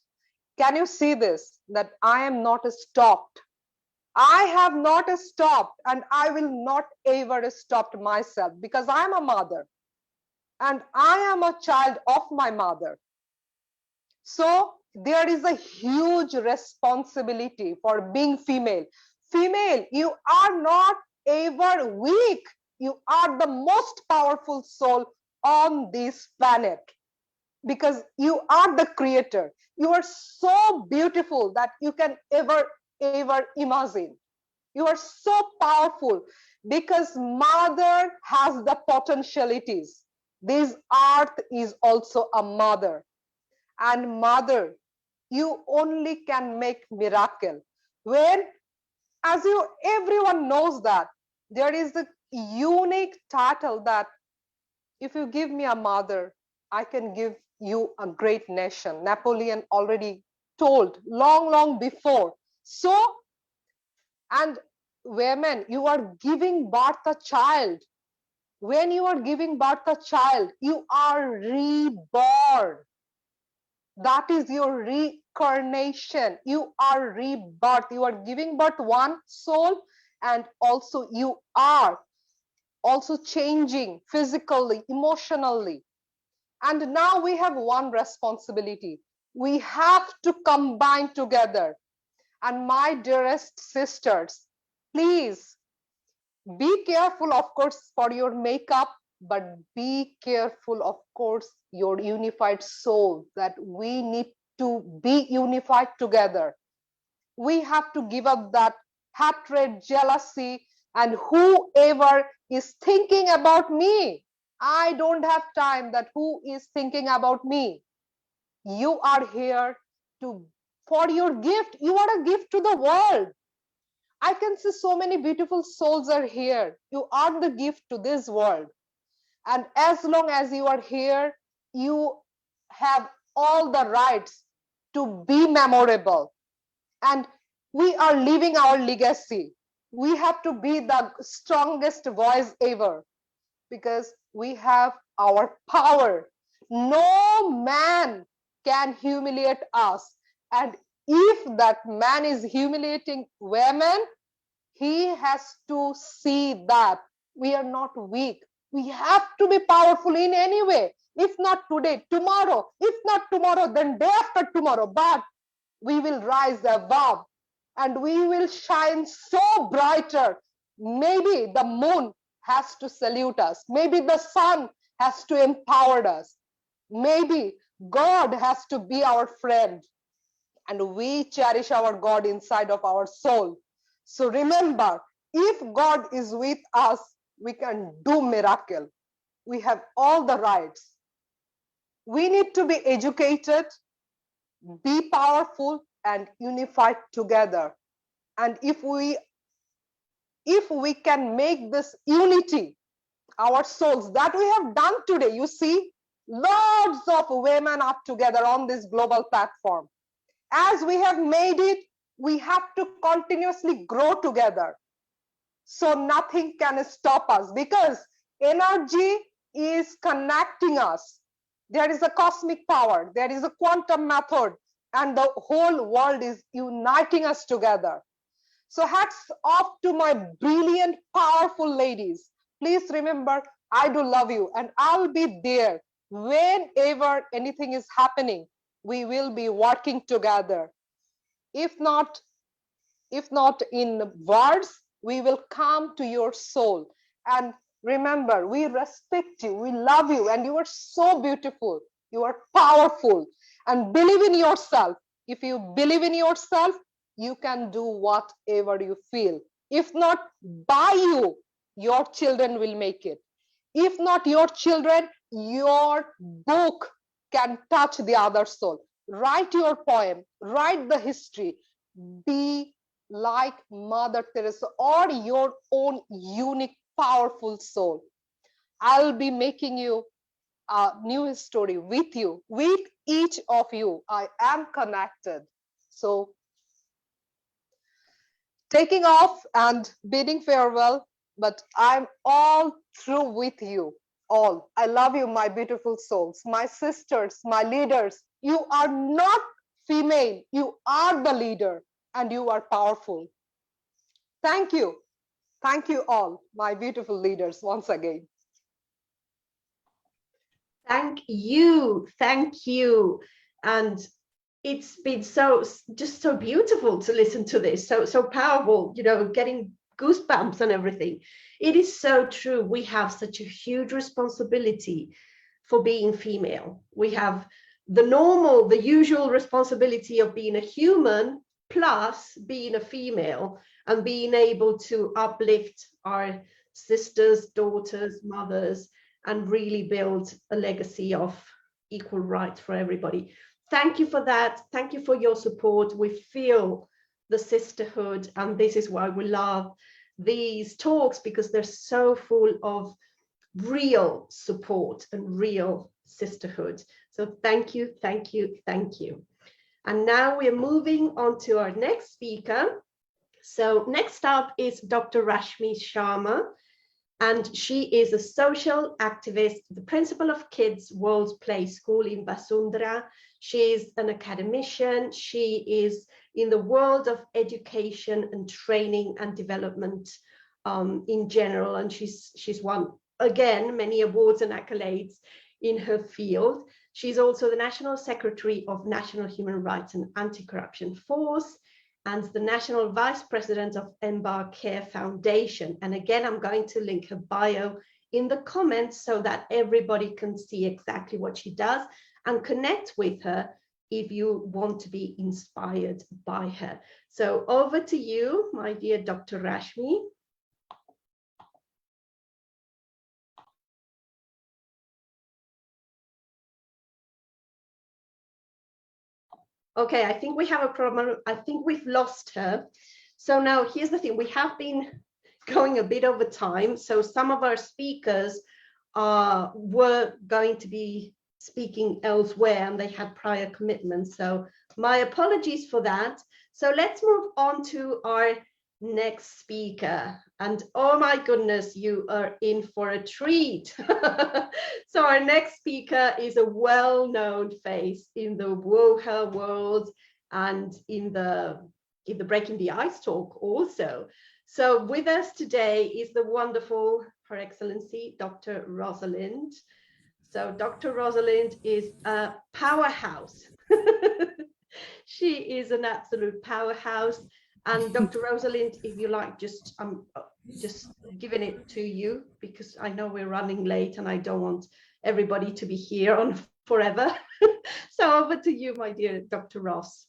can you see this, that I am not stopped? I have not stopped, and I will not ever stop myself, because I am a mother and I am a child of my mother. So there is a huge responsibility for being female. Female, you are not ever weak. You are the most powerful soul on this planet, because you are the creator. You are so beautiful that you can ever imagine. You are so powerful because mother has the potentialities. This earth is also a mother. And mother, you only can make miracle when, as you everyone knows, that there is a unique title that if you give me a mother, I can give you a great nation. Napoleon already told long before. So, and women, you are giving birth a child. When you are giving birth a child, you are reborn. That is your reincarnation. You are rebirth. You are giving birth one soul, and also you are also changing physically, emotionally. And now we have one responsibility. We have to combine together. And my dearest sisters, please be careful, of course, for your makeup, but be careful, of course, your unified soul, that we need to be unified together. We have to give up that hatred, jealousy, and whoever is thinking about me. I don't have time that who is thinking about me. You are here to, for your gift. You are a gift to the world. I can see so many beautiful souls are here. You are the gift to this world. And as long as you are here, you have all the rights to be memorable. And we are leaving our legacy. We have to be the strongest voice ever, because we have our power. No man can humiliate us. And if that man is humiliating women, he has to see that we are not weak. We have to be powerful in any way. If not today, tomorrow. If not tomorrow, then day after tomorrow. But we will rise above. and we will shine so brighter. Maybe the moon has to salute us. Maybe the sun has to empower us. Maybe God has to be our friend, and we cherish our God inside of our soul. So remember, if God is with us, we can do miracle. We have all the rights. We need to be educated, be powerful, and unified together. And if we can make this unity our souls, that we have done today, you see, lots of women are together on this global platform. As we have made it, we have to continuously grow together. So nothing can stop us, because energy is connecting us. There is a cosmic power, there is a quantum method, and the whole world is uniting us together. So hats off to my brilliant, powerful ladies. Please remember, I do love you, and I'll be there whenever anything is happening. We will be working together. If not in words, we will come to your soul. And remember, we respect you, we love you, and you are so beautiful. You are powerful, and believe in yourself. If you believe in yourself, you can do whatever you feel. If not by you, your children will make it. If not your children, your book can touch the other soul. Write your poem, write the history, be like Mother Teresa or your own unique, powerful soul. I'll be making you a new story with you, with each of you. I am connected. So taking off and bidding farewell, but I'm all through with you all. I love you, my beautiful souls, my sisters, my leaders. You are not female, you are the leader, and you are powerful. Thank you. Thank you all, my beautiful leaders, once again. Thank you. Thank you. And it's been just so beautiful to listen to this, so powerful, getting goosebumps and everything. It is so true. We have such a huge responsibility for being female. We have the usual responsibility of being a human, plus being a female, and being able to uplift our sisters, daughters, mothers, and really build a legacy of equal rights for everybody. Thank you for that. Thank you for your support. We feel the sisterhood, and this is why we love these talks, because they're so full of real support and real sisterhood. So thank you, thank you, thank you. And now we're moving on to our next speaker. So next up is Dr. Rashmi Sharma, and she is a social activist, the principal of Kids World Play School in Vasundhara. She's an academician. She is in the world of education and training and development in general, and she's won, again, many awards and accolades in her field. She's also the National Secretary of National Human Rights and Anti-Corruption Force, and the National Vice President of Embark Care Foundation. And again, I'm going to link her bio in the comments so that everybody can see exactly what she does and connect with her if you want to be inspired by her. So over to you, my dear Dr. Rashmi. Okay, I think we have a problem. I think we've lost her. So now here's the thing. We have been going a bit over time. So some of our speakers were going to be speaking elsewhere and they had prior commitments. So my apologies for that. So let's move on to our next speaker. And oh my goodness, you are in for a treat. So our next speaker is a well-known face in the WOHA world and in the Breaking the Ice talk also. So with us today is the wonderful Her Excellency, Dr. Rosalind. So Dr. Rosalind is a powerhouse. She is an absolute powerhouse. And Dr. Rosalind, if you like, just giving it to you, because I know we're running late and I don't want everybody to be here on forever. So over to you, my dear Dr. Ross.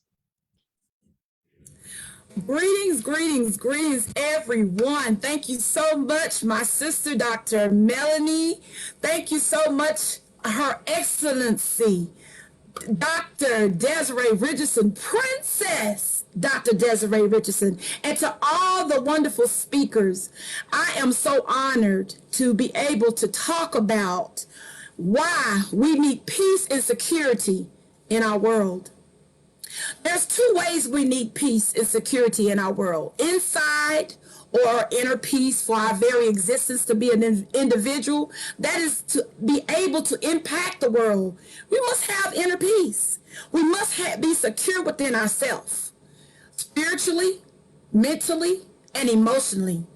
Greetings, greetings, greetings, everyone. Thank you so much, my sister, Dr. Melanie. Thank you so much, Her Excellency, Dr. Desiree Richardson, Princess Dr. Desiree Richardson, and to all the wonderful speakers. I am so honored to be able to talk about why we need peace and security in our world. There's two ways we need peace and security in our world: inside or inner peace for our very existence, to be an individual that is to be able to impact the world. We must have inner peace. We must be secure within ourselves, spiritually, mentally, and emotionally,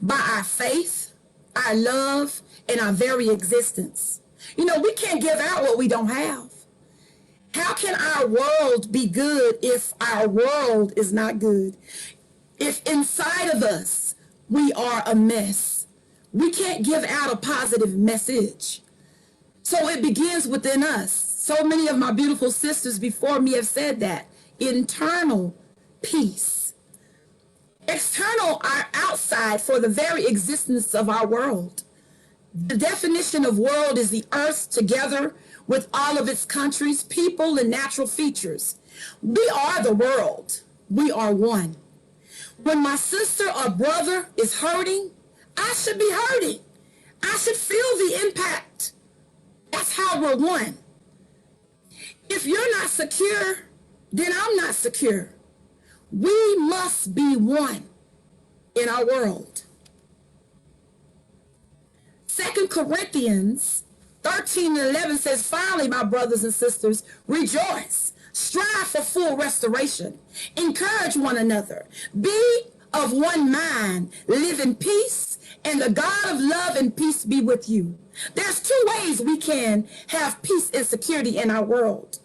by our faith, our love, and our very existence. You know, we can't give out what we don't have. How can our world be good if our world is not good? If inside of us we are a mess, we can't give out a positive message. So it begins within us. So many of my beautiful sisters before me have said that. Internal peace. External are outside for the very existence of our world. The definition of world is the earth together with all of its countries, people, and natural features. We are the world. We are one. When my sister or brother is hurting, I should be hurting. I should feel the impact. That's how we're one. If you're not secure, then I'm not secure. We must be one in our world. 2 Corinthians 13:11 says, finally, my brothers and sisters, rejoice, strive for full restoration, encourage one another, be of one mind, live in peace, and the God of love and peace be with you. There's two ways we can have peace and security in our world: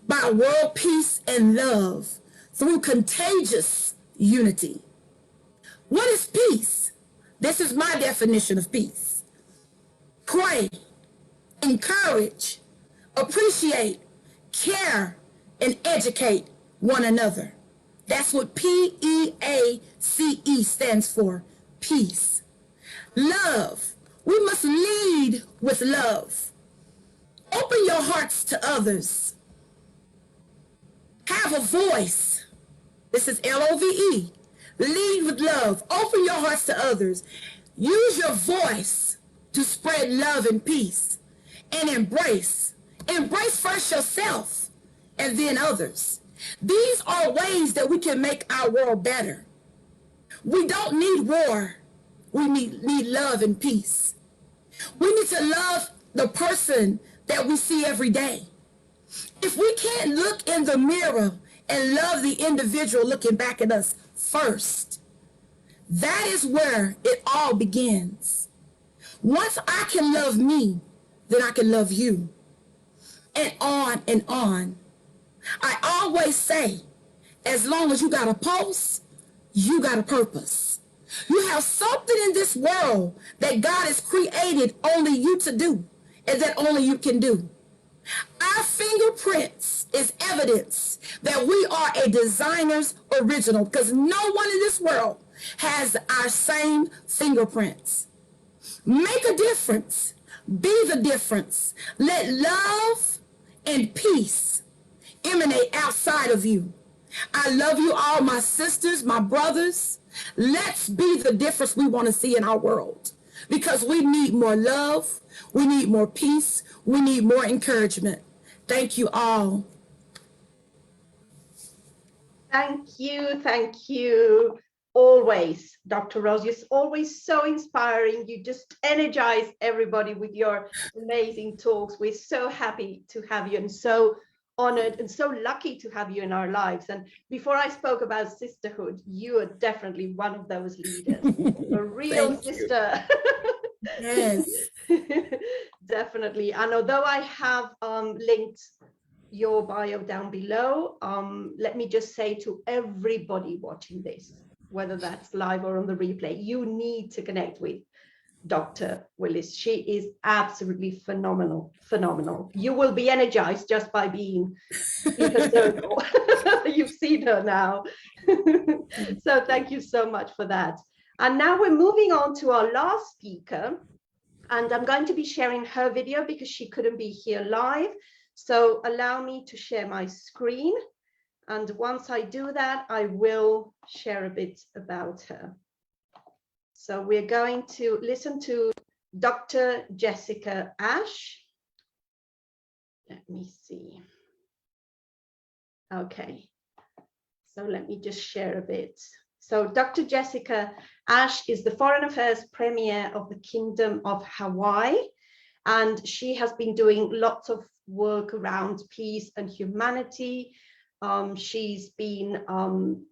by world peace and love, through contagious unity. What is peace? This is my definition of peace. Pray, encourage, appreciate, care, and educate one another. That's what PEACE stands for, peace. Love. We must lead with love. Open your hearts to others. Have a voice. This is LOVE. Lead with love. Open your hearts to others. Use your voice to spread love and peace. And embrace. Embrace first yourself and then others. These are ways that we can make our world better. We don't need war. We need love and peace. We need to love the person that we see every day. If we can't look in the mirror and love the individual looking back at us first, that is where it all begins. Once I can love me, then I can love you. And on and on. I always say, as long as you got a pulse, you got a purpose. You have something in this world that God has created only you to do, and that only you can do. Our fingerprints is evidence that we are a designer's original, because no one in this world has our same fingerprints. Make a difference. Be the difference. Let love and peace emanate outside of you. I love you all, my sisters, my brothers. Let's be the difference we want to see in our world, because we need more love. We need more peace. We need more encouragement. Thank you all. Thank you. Thank you. Always, Dr. Rose, you're always so inspiring. You just energize everybody with your amazing talks. We're so happy to have you and so honored and so lucky to have you in our lives. And before I spoke about sisterhood, you are definitely one of those leaders, a real sister. Yes. Definitely. And although I have linked your bio down below. Let me just say to everybody watching this, whether that's live or on the replay, you need to connect with Dr. Willis. She is absolutely phenomenal, phenomenal. You will be energized just by being in her circle. You've seen her now. So thank you so much for that. And now we're moving on to our last speaker. And I'm going to be sharing her video because she couldn't be here live. So allow me to share my screen. And once I do that, I will share a bit about her. So we're going to listen to Dr. Jessica Ash. Let me see. Okay. So let me just share a bit. So Dr. Jessica Ash is the Foreign Affairs Premier of the Kingdom of Hawaii, and she has been doing lots of work around peace and humanity. She's been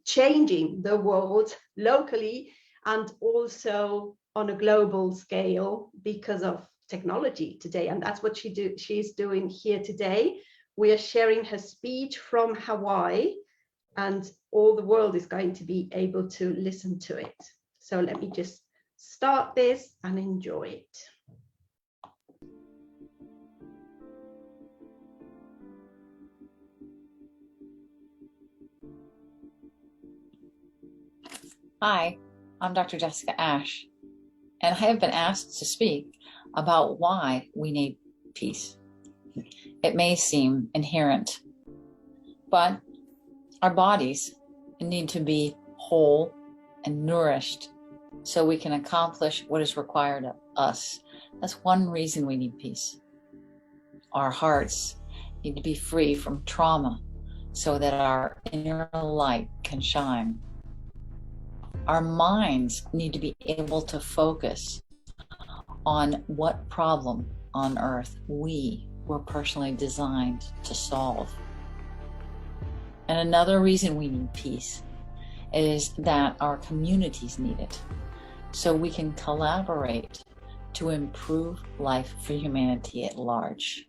changing the world locally and also on a global scale because of technology today, and that's what she's doing here today. We are sharing her speech from Hawaii, and all the world is going to be able to listen to it. So let me just start this and enjoy it. Hi, I'm Dr. Jessica Ash, and I have been asked to speak about why we need peace. It may seem inherent, but our bodies need to be whole and nourished so we can accomplish what is required of us. That's one reason we need peace. Our hearts need to be free from trauma so that our inner light can shine. Our minds need to be able to focus on what problem on earth we were personally designed to solve. And another reason we need peace is that our communities need it, so we can collaborate to improve life for humanity at large.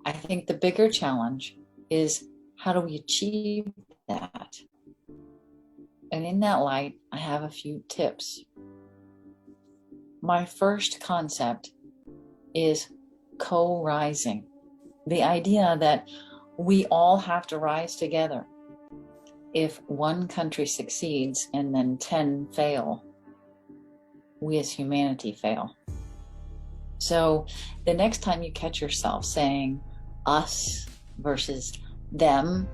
I think the bigger challenge is, how do we achieve that? And in that light, I have a few tips. My first concept is co-rising. The idea that we all have to rise together. If one country succeeds and then 10 fail, we as humanity fail. So the next time you catch yourself saying us versus them,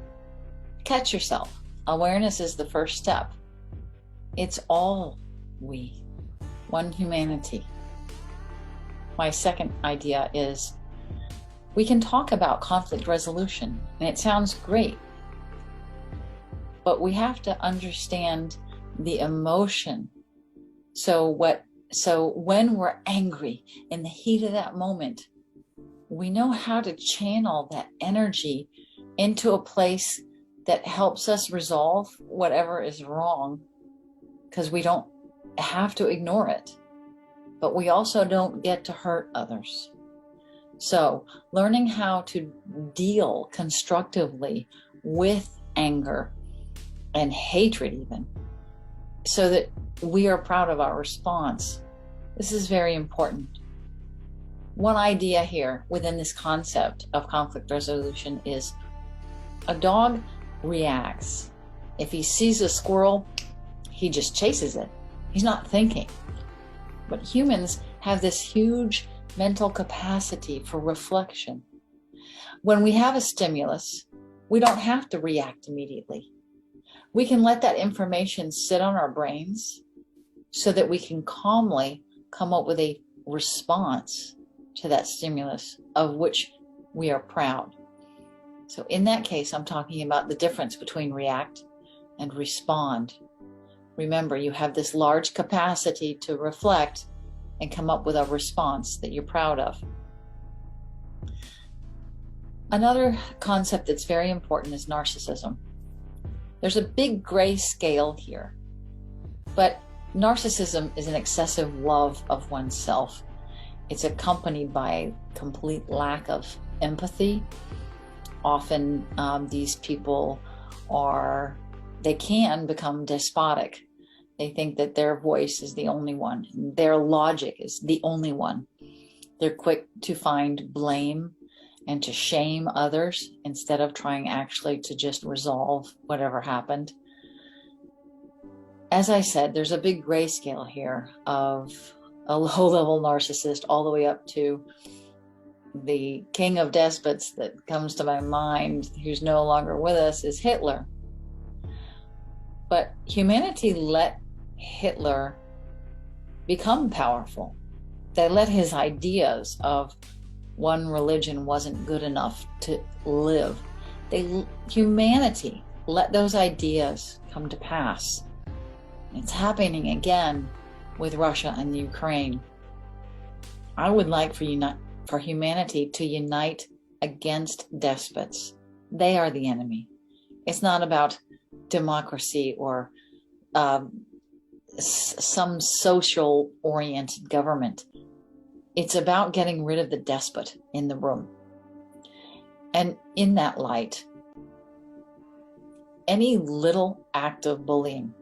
catch yourself. Awareness is the first step. It's all we, one humanity. My second idea is, we can talk about conflict resolution, and it sounds great, but we have to understand the emotion. So when we're angry, in the heat of that moment, we know how to channel that energy into a place that helps us resolve whatever is wrong, because we don't have to ignore it, but we also don't get to hurt others. So learning how to deal constructively with anger and hatred even, so that we are proud of our response. This is very important. One idea here within this concept of conflict resolution is, a dog reacts. If he sees a squirrel, he just chases it. He's not thinking. But humans have this huge mental capacity for reflection. When we have a stimulus, we don't have to react immediately. We can let that information sit on our brains so that we can calmly come up with a response to that stimulus of which we are proud. So in that case, I'm talking about the difference between react and respond. Remember, you have this large capacity to reflect and come up with a response that you're proud of. Another concept that's very important is narcissism. There's a big gray scale here, but narcissism is an excessive love of oneself. It's accompanied by complete lack of empathy often these people they can become despotic. They think that their voice is the only one, their logic is the only one. They're quick to find blame and to shame others instead of trying actually to just resolve whatever happened. As I said, there's a big grayscale here of a low-level narcissist all the way up to the king of despots that comes to my mind, who's no longer with us, is Hitler. But humanity let Hitler become powerful. They let his ideas of one religion wasn't good enough to live. Humanity let those ideas come to pass. It's happening again with Russia and Ukraine. I would like for humanity to unite against despots. They are the enemy. It's not about democracy or some social-oriented government. It's about getting rid of the despot in the room. And in that light, any little act of bullying,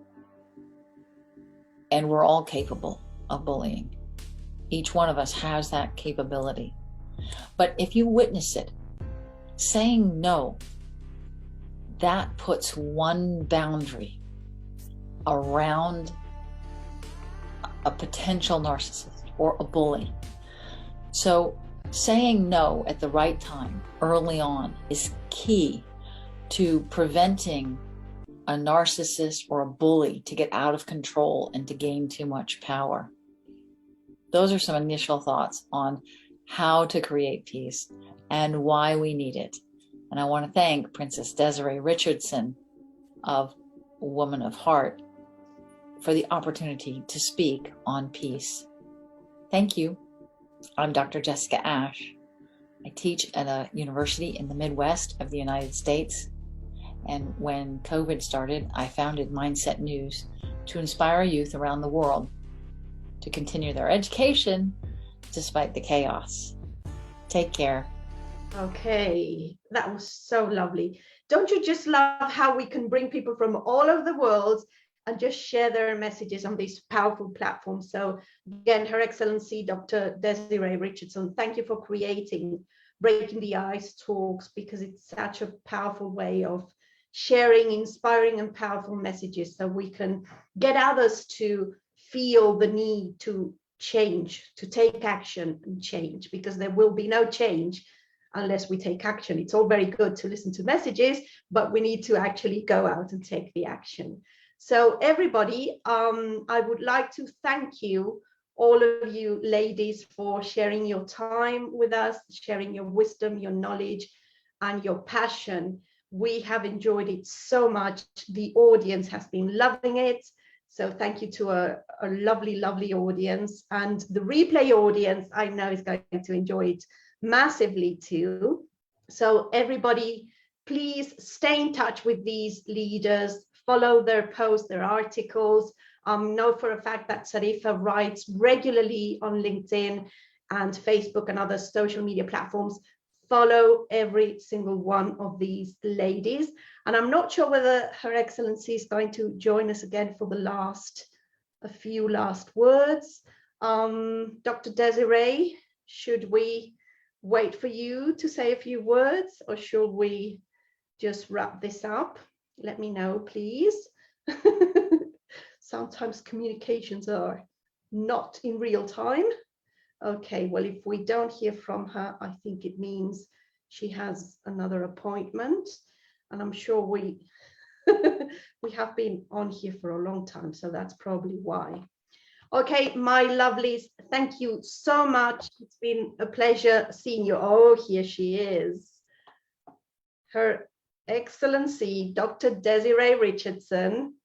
and we're all capable of bullying. Each one of us has that capability. But if you witness it, saying no, that puts one boundary around a potential narcissist or a bully. So saying no at the right time, early on, is key to preventing a narcissist or a bully to get out of control and to gain too much power. Those are some initial thoughts on how to create peace and why we need it. And I want to thank Princess Desiree Richardson of Woman of Heart for the opportunity to speak on peace. Thank you. I'm Dr. Jessica Ash. I teach at a university in the Midwest of the United States. And when COVID started, I founded Mindset News to inspire youth around the world to continue their education despite the chaos. Take care. Okay, that was so lovely. Don't you just love how we can bring people from all over the world and just share their messages on these powerful platforms? So again, Her Excellency Dr. Desiree Richardson, thank you for creating Breaking the Ice talks, because it's such a powerful way of sharing inspiring and powerful messages so we can get others to feel the need to change, to take action and change, because there will be no change unless we take action. It's all very good to listen to messages, but we need to actually go out and take the action. So everybody, I would like to thank you, all of you ladies, for sharing your time with us, sharing your wisdom, your knowledge, and your passion. We have enjoyed it so much. The audience has been loving it. So thank you to a lovely, lovely audience. And the replay audience, I know, is going to enjoy it massively too. So everybody, please stay in touch with these leaders, follow their posts, their articles. Know for a fact that Sarifa writes regularly on LinkedIn and Facebook and other social media platforms. Follow every single one of these ladies. And I'm not sure whether Her Excellency is going to join us again for a few last words. Dr. Desiree, should we wait for you to say a few words, or should we just wrap this up? Let me know, please. Sometimes communications are not in real time. Okay, well, if we don't hear from her, I think it means she has another appointment. And I'm sure we have been on here for a long time, so that's probably why. Okay, my lovelies, thank you so much. It's been a pleasure seeing you. Oh, here she is. Her Excellency, Dr. Desiree Richardson.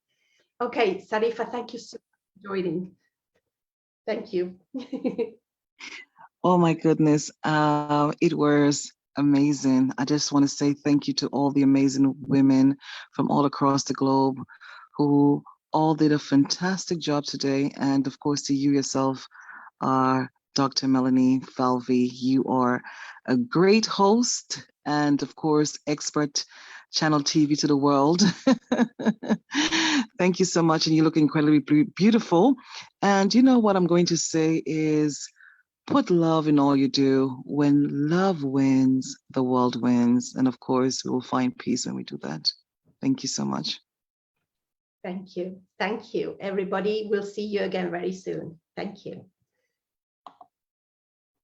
Okay, Sarifa, thank you so much for joining. Thank you. Oh my goodness, it was amazing. I just want to say thank you to all the amazing women from all across the globe who all did a fantastic job today. And of course, to you yourself, Dr. Melanie Falvey, you are a great host and of course, expert channel TV to the world. Thank you so much. And you look incredibly beautiful. And you know what I'm going to say is, put love in all you do. When love wins, the world wins. And of course, we will find peace when we do that. Thank you so much. Thank you. Thank you, everybody. We'll see you again very soon. Thank you.